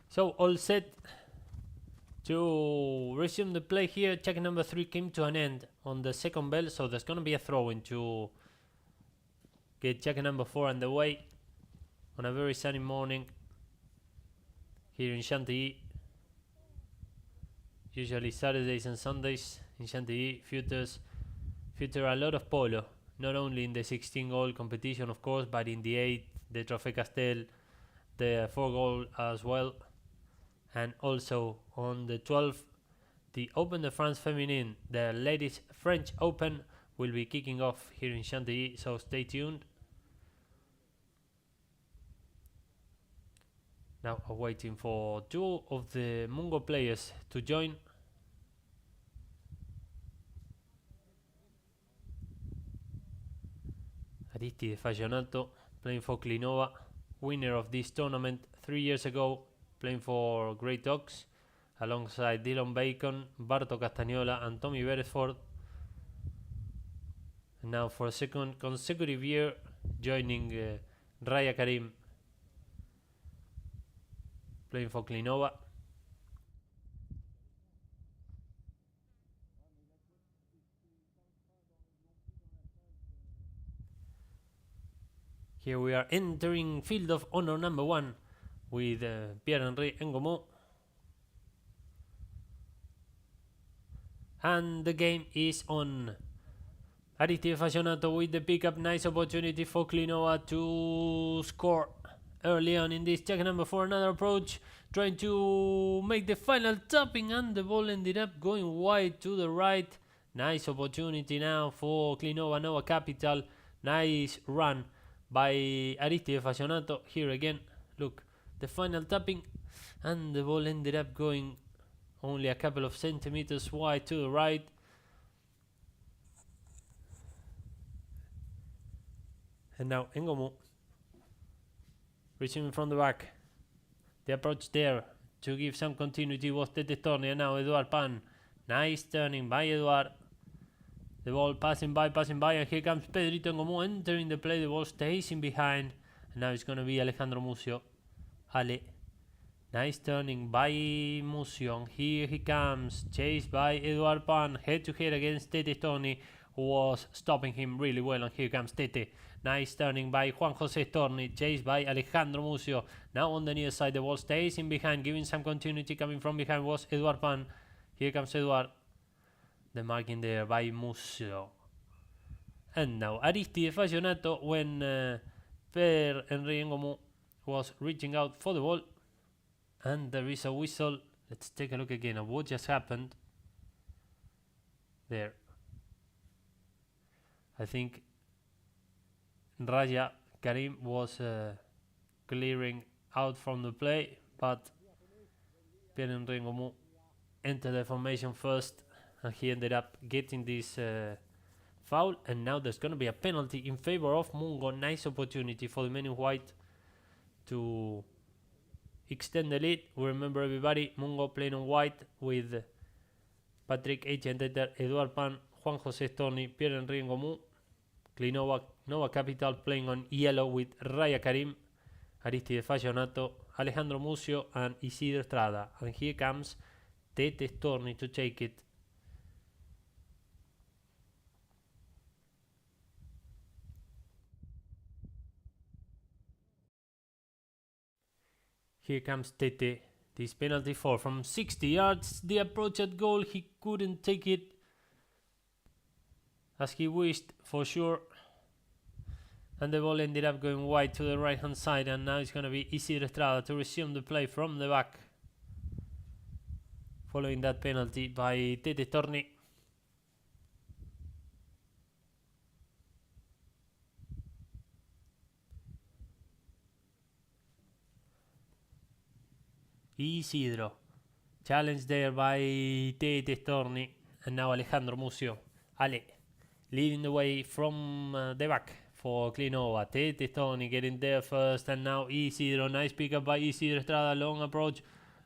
So all set to resume the play here. Check number 3 came to an end on the second bell, so there's going to be a throw-in to get check number 4 underway on a very sunny morning here in Chantilly. Usually Saturdays and Sundays in Chantilly feature a lot of polo, not only in the 16-goal competition of course, but in the 8, the Trophée Castel, the 4-goal as well. And also on the 12th, the Open de France Feminine, the Ladies French Open, will be kicking off here in Chantilly, so stay tuned. Now I'm waiting for 2 of the Mungo players to join. Aristide Fagionato playing for Clinova, winner of this tournament 3 years ago, playing for Great Dogs, alongside Dylan Bacon, Barto Castagnola and Tommy Beresford. And now for a second consecutive year, joining Raya Karim, playing for Clinova. Here we are entering field of honor number 1 with Pierre-Henri Ngomu. And the game is on. Aristide Fagionato with the pickup, nice opportunity for Clinova to score early on in this. Check number 4, another approach, trying to make the final tapping, and the ball ended up going wide to the right. Nice opportunity now for Clinova Nova Capital. Nice run by Aristide Fagionato. Here again, look, the final tapping, and the ball ended up going only a couple of centimeters wide to the right. And now Ngomu Resuming from the back. The approach there to give some continuity was Tete Storni, and now Eduard Pan. Nice turning by Eduard. The ball passing by, and here comes Pedrito Ngomu entering the play. The ball stays in behind, and now it's going to be Alejandro Mucio. Ale. Nice turning by Mucio, and here he comes, chased by Eduard Pan, head to head against Tete Storni, who was stopping him really well, and here comes Tete. Nice turning by Juan Jose Storni, chased by Alejandro Mucio. Now on the near side, the ball stays in behind, giving some continuity. Coming from behind was Eduard Pan. Here comes Eduard. The marking there by Mucio. And now Aristide Fagionato, when Pierre-Henri Ngomu was reaching out for the ball. And there is a whistle. Let's take a look again at what just happened there. I think Raya Karim was clearing out from the play, but Pierre-Henri Ngomu entered the formation first, and he ended up getting this foul. And now there's going to be a penalty in favor of Mungo. Nice opportunity for the men in white to extend the lead. We remember, everybody, Mungo playing on white with Patrick Etienne, Eduard Pan, Juan Jose Storni, Pierre-Henri Ngomu. Clinova, Nova Capital playing on yellow with Raya Karim, Aristide Fagionato, Alejandro Mucio, and Isidro Estrada. And here comes Tete Storni to take it. Here comes Tete. This penalty for from 60 yards. The approach at goal, he couldn't take it as he wished, for sure. And the ball ended up going wide to the right hand side, and now it's going to be Isidro Estrada to resume the play from the back, following that penalty by Tete Storni. Isidro, challenged there by Tete Storni, and now Alejandro Mucio. Ale, leading the way from the back for Clinova. Tete Storni getting there first, and now Isidro. Nice pickup by Isidro Estrada, long approach,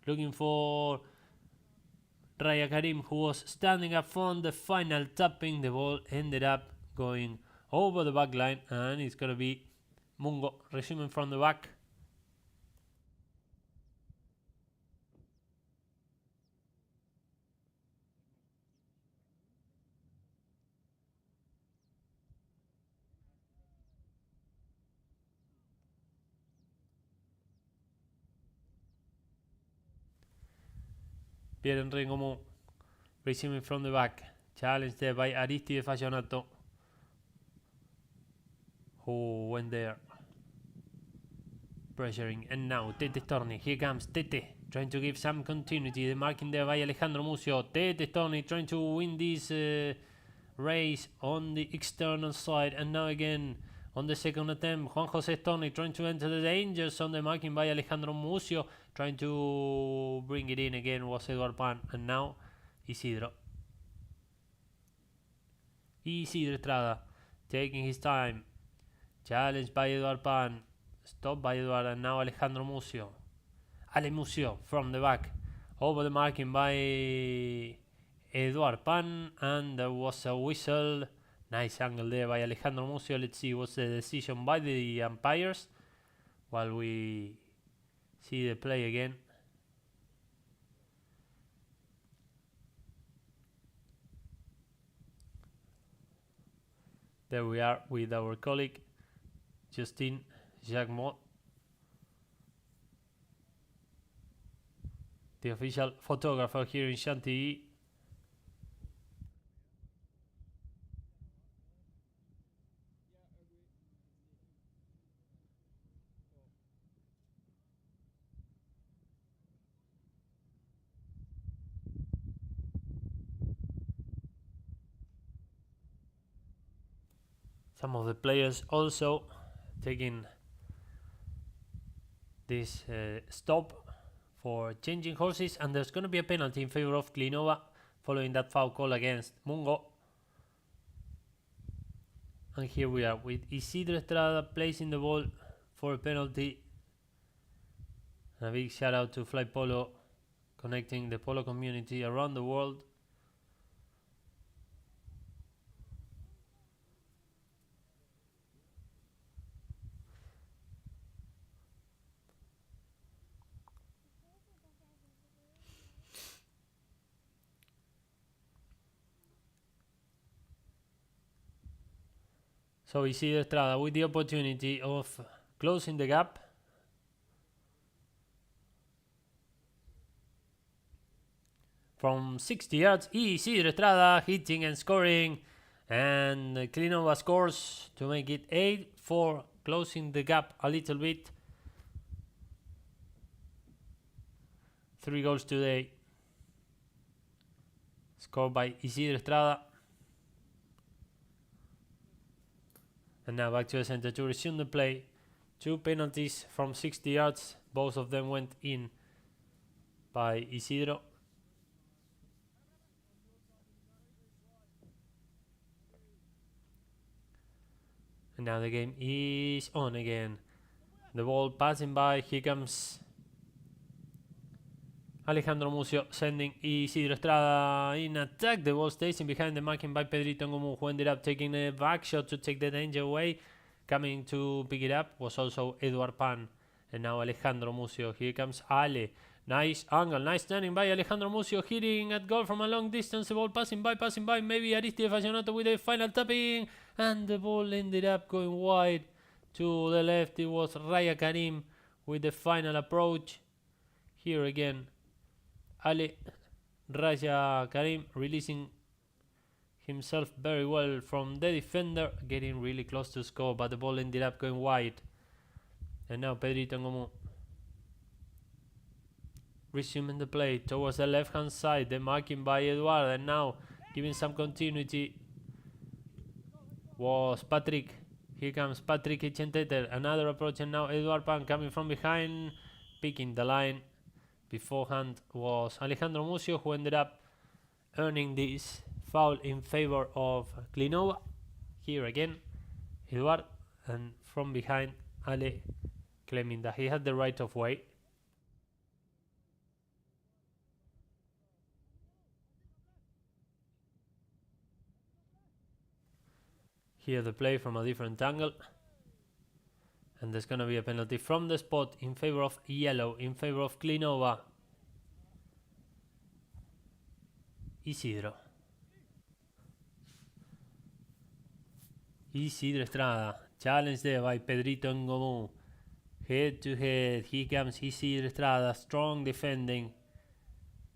looking for Raya Karim, who was standing up front. The final tapping, the ball ended up going over the back line, and it's going to be Mungo resuming from the back. Pierre-Henri Ngomu resuming from the back, challenged there by Aristide Fagionato, who went there pressuring. And now Tete Storni, here comes Tete, trying to give some continuity. The marking there by Alejandro Mucio. Tete Storni trying to win this race on the external side, and now again on the second attempt, Juan Jose Storni trying to enter the danger zone. The marking by Alejandro Mucio, trying to bring it in again was Eduard Pan, and now Isidro. Isidro Estrada taking his time, challenged by Eduard Pan, stopped by Eduard, and now Alejandro Mucio. Ale Mucio from the back, over the marking by Eduard Pan, and there was a whistle. Nice angle there by Alejandro Mucio. Let's see what's the decision by the umpires while we see the play again. There we are with our colleague Justin Jacquemot, the official photographer here in Chantilly. Some of the players also taking this stop for changing horses, and there's going to be a penalty in favor of Clinova following that foul call against Mungo. And here we are with Isidro Estrada placing the ball for a penalty And a big shout out to Fly Polo, connecting the polo community around the world. So Isidro Estrada with the opportunity of closing the gap. From 60 yards, Isidro Estrada hitting and scoring. And Clinova scores to make it 8-4, closing the gap a little bit. 3 goals today. Scored by Isidro Estrada. And now back to the center to resume the play. 2 penalties from 60 yards. Both of them went in by Isidro. And now the game is on again. The ball passing by. Here comes Alejandro Mucio sending Isidro Estrada in attack. The ball stays in behind the marking by Pedrito Ngomu, who ended up taking a back shot to take the danger away. Coming to pick it up was also Eduard Pan. And now Alejandro Mucio. Here comes Ale. Nice angle, nice turning by Alejandro Mucio, hitting at goal from a long distance. The ball passing by. Maybe Aristide Fascionato with the final tapping. And the ball ended up going wide to the left. It was Raya Karim with the final approach. Here again, Ale Raya Karim releasing himself very well from the defender, getting really close to score, but the ball ended up going wide. And now Pedrito Ngomu resuming the play towards the left hand side, the marking by Eduard, and now giving some continuity was Patrick. Here comes Patrick Ichenteter, another approach, and now Eduard Pan coming from behind, picking the line. Beforehand was Alejandro Mucio, who ended up earning this foul in favor of Clinova. Here again, Eduard, and from behind, Ale claiming that he had the right of way. Here the play from a different angle. And there's going to be a penalty from the spot in favor of yellow, in favor of Clinova. Isidro Estrada. Challenge there by Pedrito Ngomu. Head to head. Here comes Isidro Estrada. Strong defending.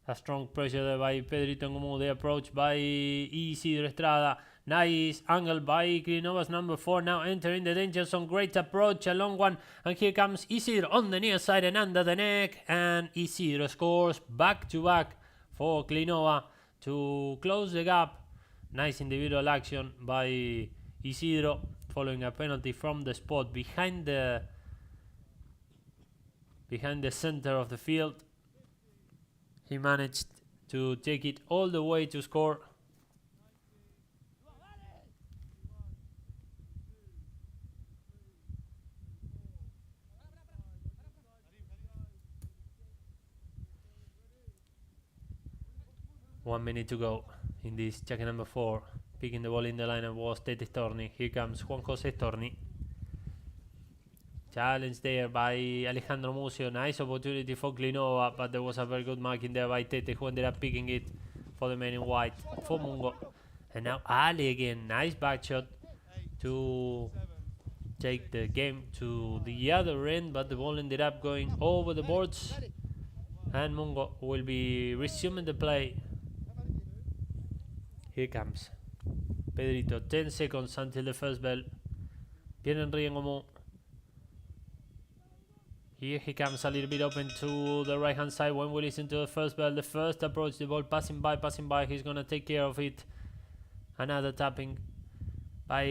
A strong pressure there by Pedrito Ngomu. The approach by Isidro Estrada. Nice angle by Clinova's number 4, now entering the danger zone. Great approach, a long one, and here comes Isidro on the near side and under the neck, and Isidro scores back to back for Clinova to close the gap. Nice individual action by Isidro following a penalty from the spot behind the center of the field. He managed to take it all the way to score. One minute to go in this jacket number 4. Picking the ball in the lineup was Tete Storni. Here comes Juan Jose Storni. Challenge there by Alejandro Mucio. Nice opportunity for Clinova, but there was a very good marking there by Tete, who ended up picking it for the man in white for Mungo. And now Ali again. Nice back shot to take the game to the other end, but the ball ended up going over the boards. And Mungo will be resuming the play. Here comes Pedrito. 10 seconds until the first bell. Pierre-Henri Ngomu. Here he comes a little bit open to the right hand side when we listen to the first bell. The first approach, the ball passing by. He's gonna take care of it. Another tapping by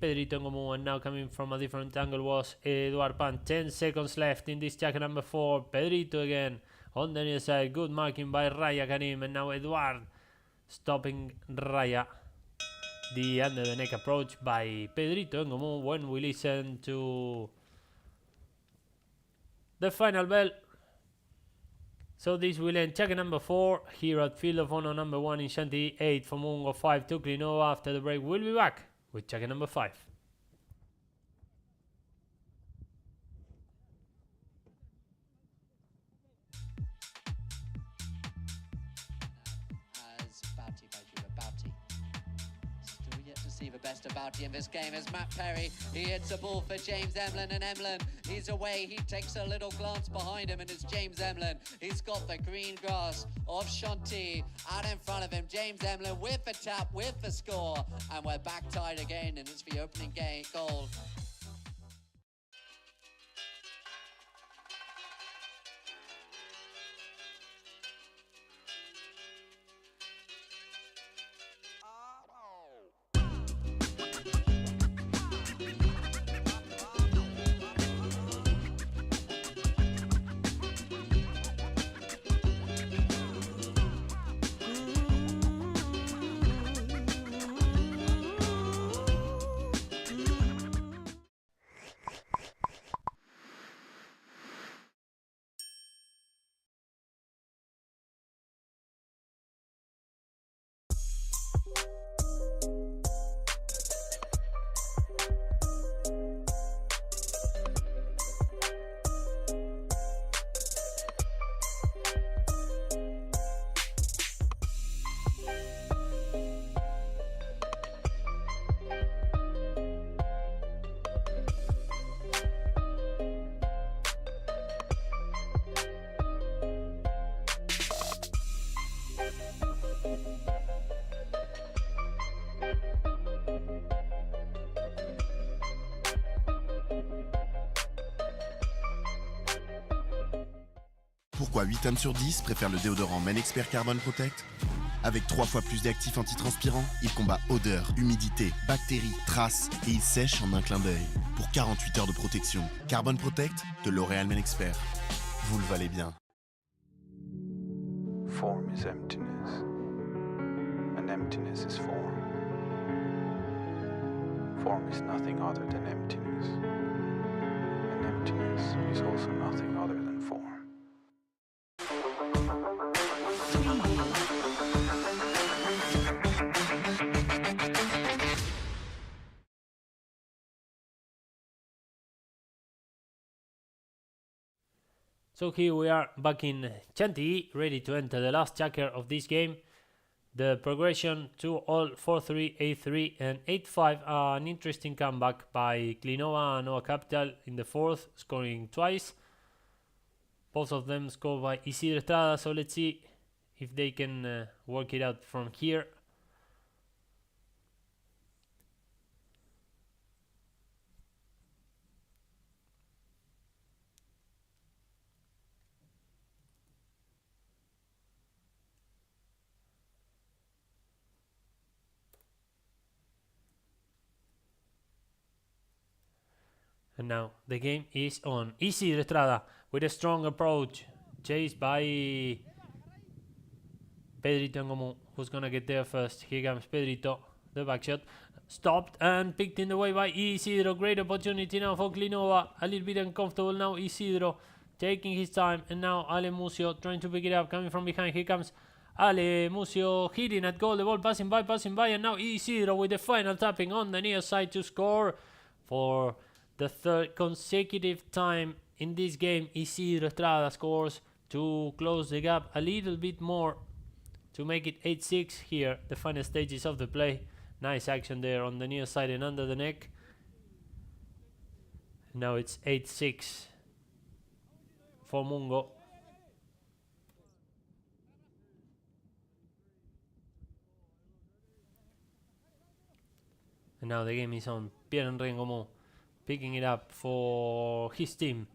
Pedrito Ngomu, and now coming from a different angle was Eduard Pan. 10 seconds left in this jacket number 4. Pedrito again on the near side. Good marking by Raya Karim, and now Eduard stopping Raya. The under the neck approach by Pedrito Ngomu when we listen to the final bell. So this will end checker number 4 here at Field of Honor number 1 in Chantilly, 8 for Mungo, 5 to Clinova. After the break, we'll be back with checker number 5. As Bouty by Juba Bouty. Still yet to see the best of Bouty in this game as Matt Perry. He hits a ball for James Emlyn, and Emlyn, he's away. He takes a little glance behind him, and it's James Emlyn. He's got the green grass of Chantilly out in front of him. James Emlyn with the tap, with the score, and we're back tied again, and it's the opening goal. Pourquoi 8 hommes sur 10 préfèrent le déodorant Men Expert Carbon Protect? Avec 3 fois plus d'actifs antitranspirants, il combat odeur, humidité, bactéries, traces et il sèche en un clin d'œil. Pour 48 heures de protection. Carbon Protect de L'Oréal Men Expert. Vous le valez bien. Form is emptiness, and emptiness is form. Form is nothing other than emptiness, and emptiness is also nothing other than form. So here we are back in Chantilly, ready to enter the last checker of this game. The progression to all 4-3, 8-3 and 8-5. An interesting comeback by Clinova and Nova Capital in the fourth, scoring twice. Both of them scored by Isidro Estrada, so let's see if they can work it out from here. And now the game is on. Isidro Estrada with a strong approach, chased by Pedrito Ngomu, who's gonna get there first. Here comes Pedrito, the back shot, stopped and picked in the way by Isidro. Great opportunity now for Clinova. A little bit uncomfortable now. Isidro taking his time, and now Ale Mucio trying to pick it up, coming from behind. Here comes Ale Mucio hitting at goal. The ball passing by, and now Isidro with the final tapping on the near side to score for the third consecutive time in this game. Isidro Estrada scores to close the gap a little bit more to make it 8-6 here, the final stages of the play. Nice action there on the near side and under the neck. Now it's 8-6 for Mungo. And now the game is on. Pierre-Henri Ngomu picking it up for his team.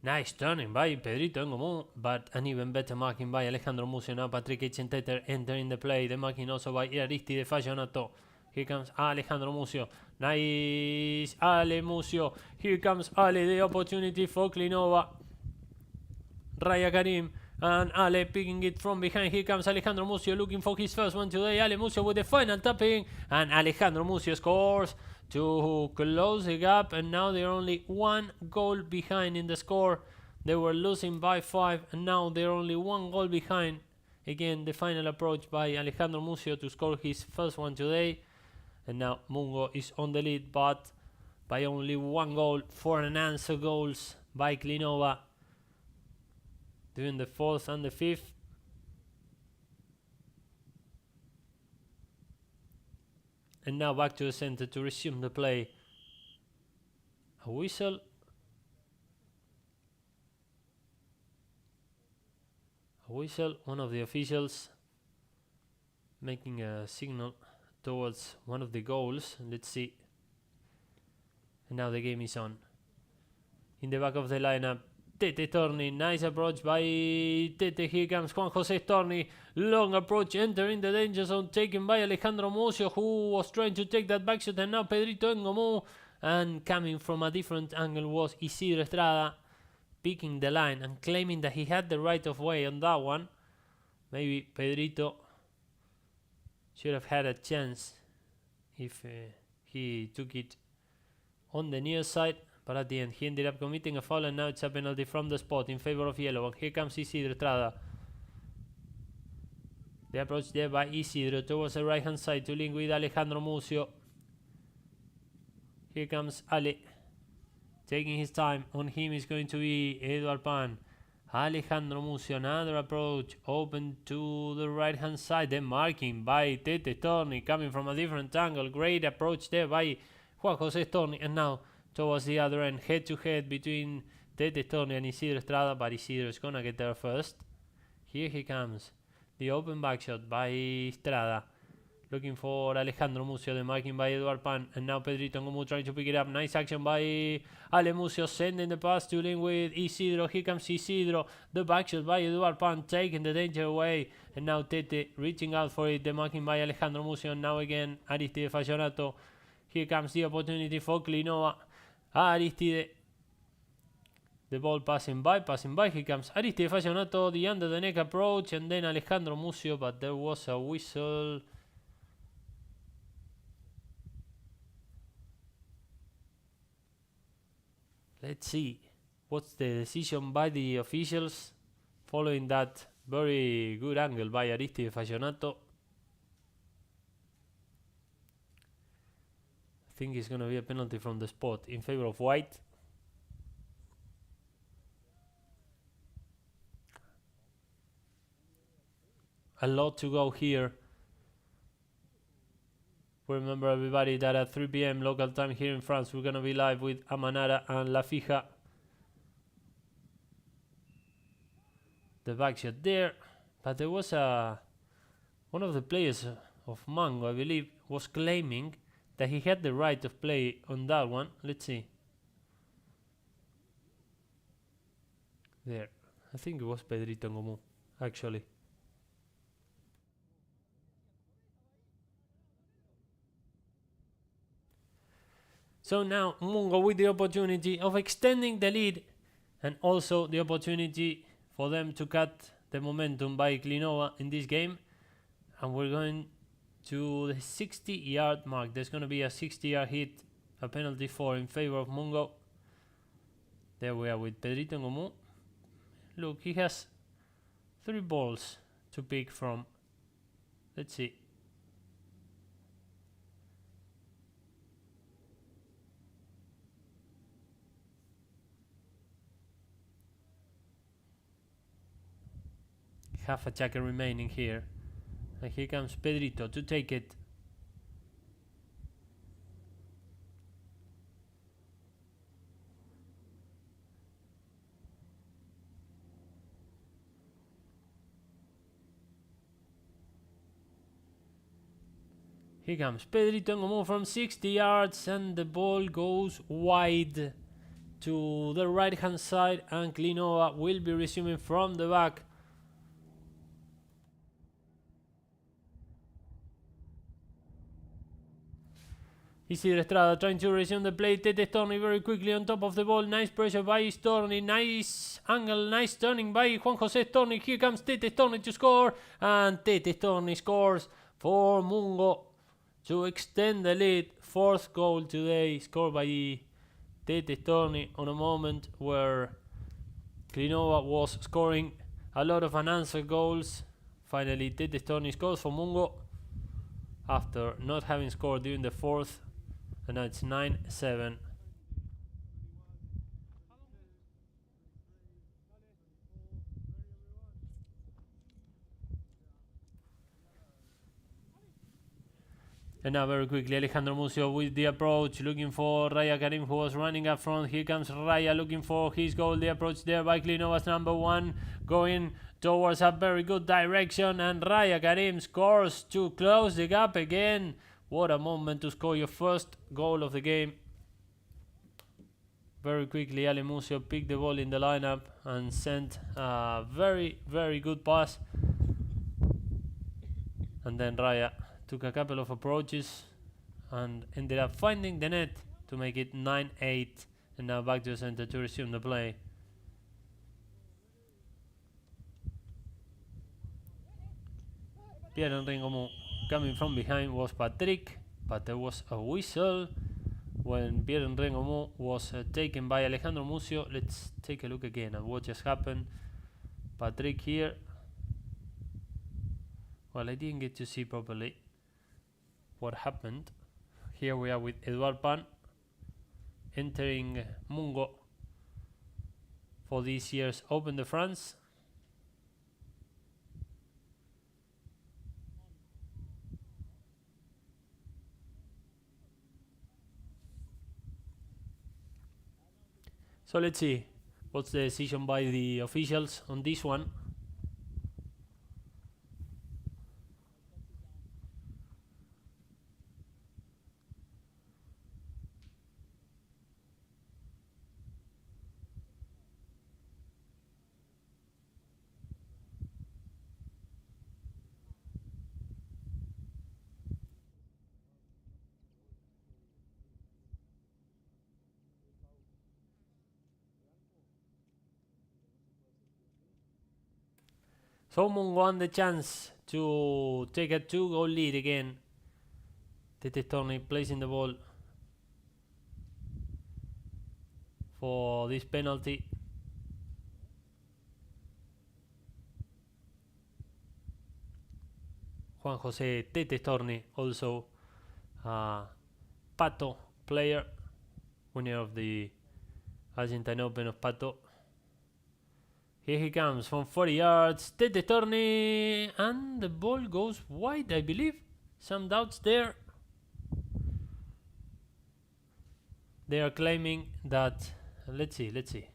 Nice turning by Pedrito Ngomu, but an even better marking by Alejandro Mucio. Now Patrick Eichenteter entering the play. The marking also by Iraristi de Fagionato. Here comes Alejandro Mucio. Nice Ale Mucio. Here comes Ale, the opportunity for Clinova. Raya Karim and Ale picking it from behind. Here comes Alejandro Mucio looking for his first one today. Ale Mucio with the final tapping, and Alejandro Mucio scores to close the gap, and now they're only one goal behind in the score. They were losing by 5, and now they're only 1 goal behind. Again, the final approach by Alejandro Mucio to score his first one today. And now Mungo is on the lead, but by only 1 goal. 4 unanswered goals by Clinova during the 4th and the 5th. And now back to the center to resume the play. A whistle. A whistle. One of the officials making a signal towards one of the goals. Let's see. And now the game is on. In the back of the lineup, Tete Storni. Nice approach by Tete. Here comes Juan Jose Storni. Long approach, entering the danger zone, taken by Alejandro Mucio, who was trying to take that back shot. And now Pedrito Ngomu. And coming from a different angle was Isidro Estrada, picking the line and claiming that he had the right of way on that one. Maybe Pedrito should have had a chance if he took it on the near side, but at the end he ended up committing a foul, and now it's a penalty from the spot in favor of yellow. And here comes Isidro Estrada. The approach there by Isidro towards the right hand side to link with Alejandro Mucio. Here comes Ale, taking his time. On him is going to be Eduard Pan. Alejandro Mucio, another approach, open to the right hand side. Then marking by Tete Storni, coming from a different angle. Great approach there by Juan Jose Storni. And now towards the other end, head to head between Tete Storni and Isidro Estrada, but Isidro is gonna get there first. Here he comes. The open back shot by Estrada. Looking for Alejandro Mucio, the marking by Eduard Pan. And now Pedrito Ngomu trying to pick it up. Nice action by Ale Mucio, sending the pass to link with Isidro. Here comes Isidro. The back shot by Eduard Pan, taking the danger away. And now Tete reaching out for it. The marking by Alejandro Mucio. And now again Aristide Fallonato. Here comes the opportunity for Clinova. Aristide. The ball passing by. Here comes Aristide Fallonato. The under the neck approach. And then Alejandro Mucio. But there was a whistle. Let's see what's the decision by the officials following that very good angle by Aristide Fallonato. I think it's going to be a penalty from the spot in favor of white. A lot to go here. Remember everybody that at 3 p.m. local time here in France, we're going to be live with Amanara and La Fija. The back shot there. But there was one of the players of Mungo, I believe, was claiming that he had the right of play on that one. Let's see. There. I think it was Pedrito Ngomu, actually. So now Mungo with the opportunity of extending the lead, and also the opportunity for them to cut the momentum by Clinova in this game. And we're going to the 60-yard mark. There's going to be a 60-yard hit, a penalty in favor of Mungo. There we are with Pedrito Ngomu. Look, he has 3 balls to pick from. Let's see. Half a jacket remaining here. And here comes Pedrito to take it. Here comes Pedrito Ngomu from 60 yards, and the ball goes wide to the right hand side, and Clinova will be resuming from the back. Isidro Estrada trying to resume the play. Tete Storni very quickly on top of the ball. Nice pressure by Storni. Nice angle. Nice turning by Juan Jose Storni. Here comes Tete Storni to score. And Tete Storni scores for Mungo to extend the lead. 4th goal today scored by Tete Storni on a moment where Clinova was scoring a lot of unanswered goals. Finally, Tete Storni scores for Mungo after not having scored during the fourth, and now it's 9-7. And now very quickly Alejandro Mucio with the approach, looking for Raya Karim, who was running up front. Here comes Raya looking for his goal. The approach there by Clinova's number 1, going towards a very good direction, and Raya Karim scores to close the gap again. What a moment to score your first goal of the game. Very quickly Ale Mucio picked the ball in the lineup and sent a very, very good pass. And then Raya took a couple of approaches and ended up finding the net to make it 9-8. And now back to the center to resume the play. Pierre-Henri Ngomou coming from behind was Patrick, but there was a whistle when Pierre-Henri Ngomou was taken by Alejandro Mucio. Let's take a look again at what just happened. Patrick here. Well, I didn't get to see properly what happened. Here we are with Edouard Pan entering Mungo for this year's Open de France. So let's see what's the decision by the officials on this one. So Mungo won the chance to take a 2-goal lead again. Tete Storni placing the ball for this penalty. Juan Jose Tete Storni, also Pato player, winner of the Argentine Open of Pato. Here he comes from 40 yards, Tete Storni, and the ball goes wide, I believe. Some doubts there. They are claiming that, let's see.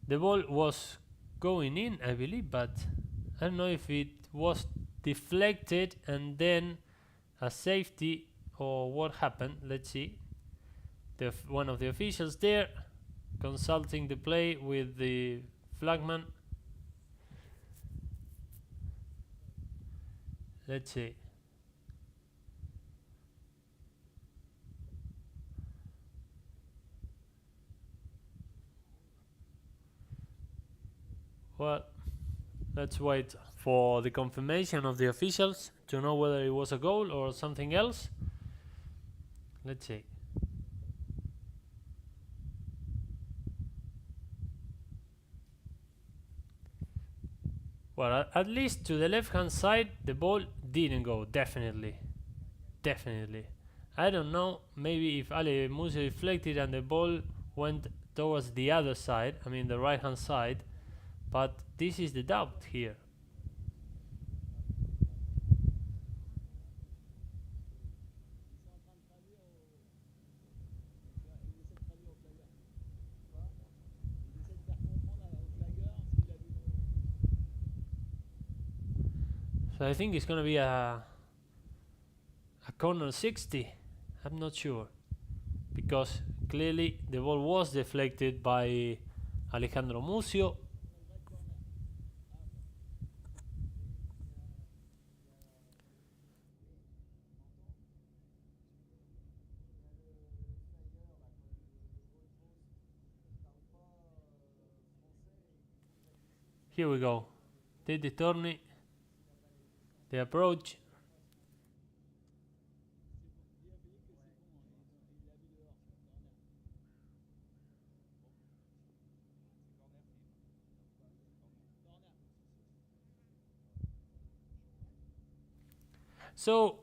The ball was going in, I believe, but I don't know if it was deflected and then a safety or what happened. Let's see. One of the officials there consulting the play with the flagman. Let's see. Well, let's wait for the confirmation of the officials to know whether it was a goal or something else. Let's see. Well, at least to the left hand side the ball didn't go, definitely. I don't know, maybe if Ale Mucio deflected and the ball went towards the other side, I mean the right hand side, but this is the doubt here. So I think it's gonna be a corner 60. I'm not sure, because clearly the ball was deflected by Alejandro Mucio. Here we go. Tete Storni. The approach. So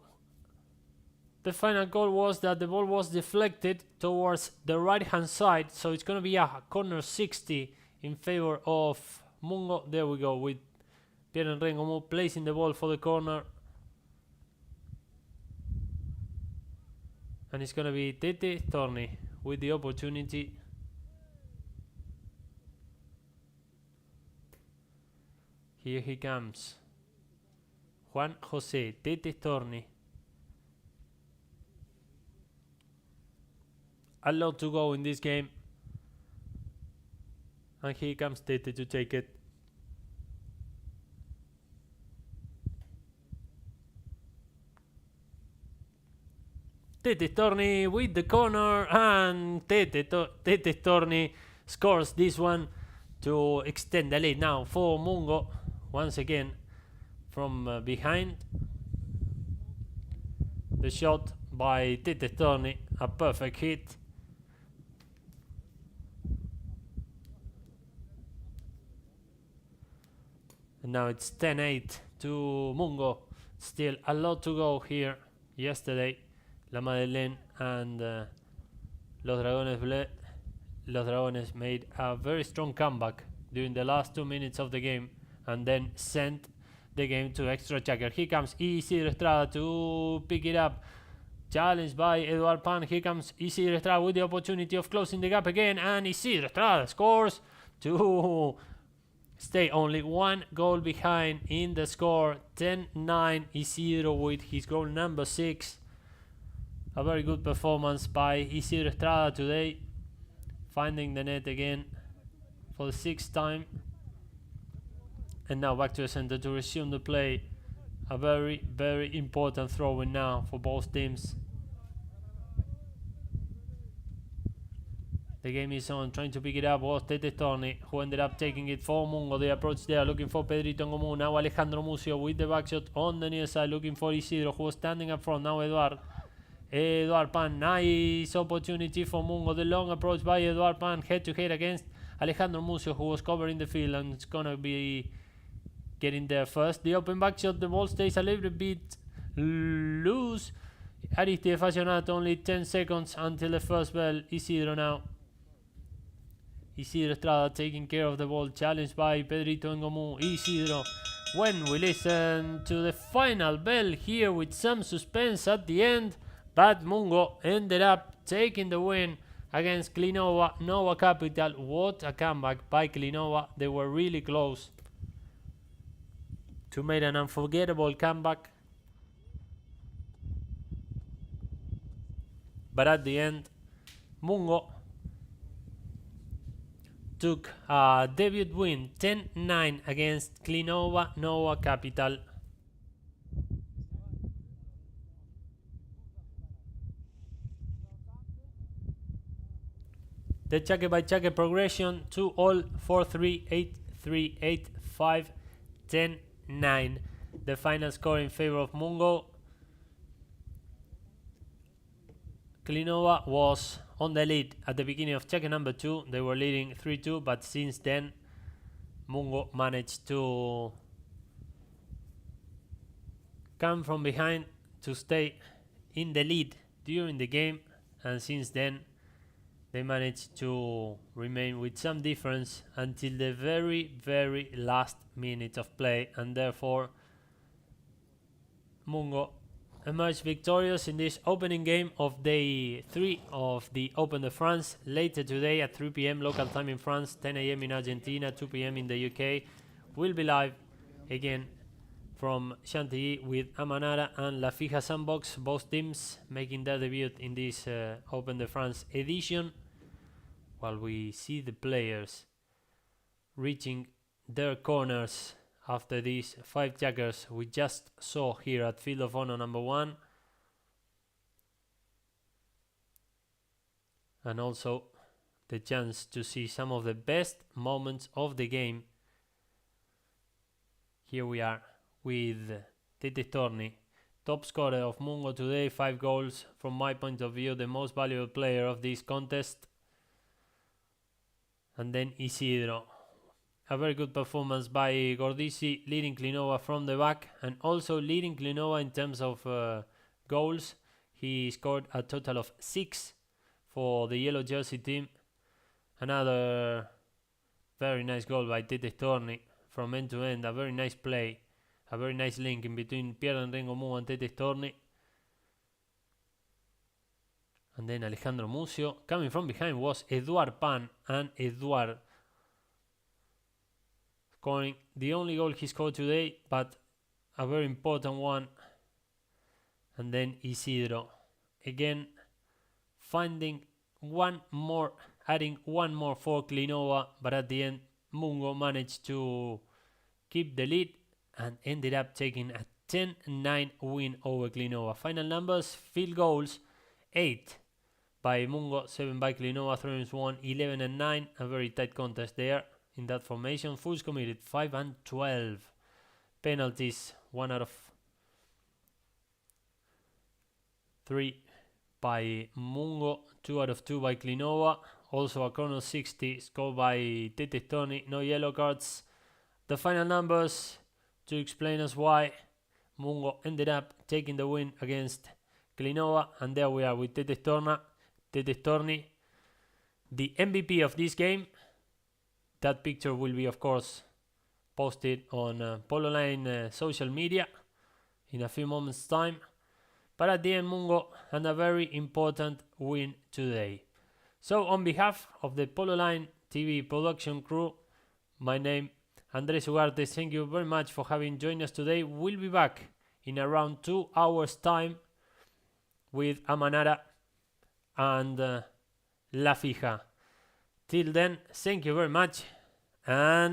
the final goal was that the ball was deflected towards the right hand side, so it's going to be a corner 60 in favor of Mungo. There we go, with Pierre-Henri Ngomu placing the ball for the corner. And it's going to be Tete Thorny with the opportunity. Here he comes. Juan Jose, Tete Thorny. A lot to go in this game. And here comes Tete to take it. Tete Thorny with the corner, and Tete Thorny scores this one to extend the lead now for Mungo. Once again from behind. The shot by Tete Thorny, a perfect hit. And now it's 10-8 to Mungo. Still a lot to go here. Yesterday, La Madeleine and Los Dragones made a very strong comeback during the last 2 minutes of the game, and then sent the game to extra checker. Here comes Isidro Estrada to pick it up. Challenged by Eduard Pan. Here comes Isidro Estrada with the opportunity of closing the gap again, and Isidro Estrada scores to stay only 1 goal behind in the score. 10-9 Isidro with his goal number 6. A very good performance by Isidro Estrada today, finding the net again for the 6th time. And now back to the center to resume the play. A very, very important throw-in now for both teams. The game is on. Trying to pick it up was Tete Thorny, who ended up taking it for Mungo. The approach there, looking for Pedrito Ngomu. Now Alejandro Mucio with the back shot on the near side, looking for Isidro, who was standing up front. Now Eduard Pan, nice opportunity for Mungo. The long approach by Eduard Pan, head to head against Alejandro Mucio, who was covering the field, and it's gonna be getting there first. The open back shot, the ball stays a little bit loose. Aristide Fashionat, only 10 seconds until the first bell. Isidro now. Isidro Estrada taking care of the ball, challenged by Pedrito Ngomu. Isidro, when we listen to the final bell here with some suspense at the end, but Mungo ended up taking the win against Clinova, Nova Capital. What a comeback by Clinova. They were really close to make an unforgettable comeback, but at the end Mungo took a debut win, 10-9 against Clinova, Nova Capital. The cheque by cheque progression: 2-all, 4-3, 8-3, 8-5, 10-9. The final score in favor of Mungo. Clinova was on the lead at the beginning of cheque number 2. They were leading 3-2, but since then Mungo managed to come from behind to stay in the lead during the game, and since then they managed to remain with some difference until the very, very last minute of play, and therefore Mungo emerged victorious in this opening game of day 3 of the Open de France. Later today at 3 p.m. local time in France, 10 a.m. in Argentina, 2 p.m. in the UK. We'll be live again from Chantilly with Amanara and La Fija Sandbox, both teams making their debut in this Open de France edition, while we see the players reaching their corners after these 5 checkers we just saw here at Field of Honor number 1. And also the chance to see some of the best moments of the game. Here we are with Tete Thorny, top scorer of Mungo today, 5 goals. From my point of view, the most valuable player of this contest. And then Isidro, a very good performance by Gordisi, leading Clinova from the back and also leading Clinova in terms of goals. He scored a total of 6 for the yellow jersey team. Another very nice goal by Tete Storni from end to end. A very nice play, a very nice link in between Pierre-Henri Mungo and Tete Storni. And then Alejandro Mucio. Coming from behind was Eduard Pan, and Eduard scoring the only goal he scored today, but a very important one. And then Isidro again finding one more, adding one more for Clinova, but at the end Mungo managed to keep the lead and ended up taking a 10-9 win over Clinova. Final numbers: field goals 8 by Mungo, 7 by Clinova, throw-ins 1, 11 and 9. A very tight contest there in that formation. Fouls committed 5 and 12. Penalties 1 out of 3 by Mungo, 2 out of 2 by Clinova. Also a corner 60 scored by Tete Storni. No yellow cards. The final numbers to explain us why Mungo ended up taking the win against Clinova. And there we are with Tete Storni, the MVP of this game. That picture will be, of course, posted on Polo Line social media in a few moments' time. But at the end, Mungo had a very important win today. So on behalf of the Polo Line TV production crew, my name Andrés Ugarte, thank you very much for having joined us today. We'll be back in around 2 hours time with Amanara and La Fija. Till then, thank you very much and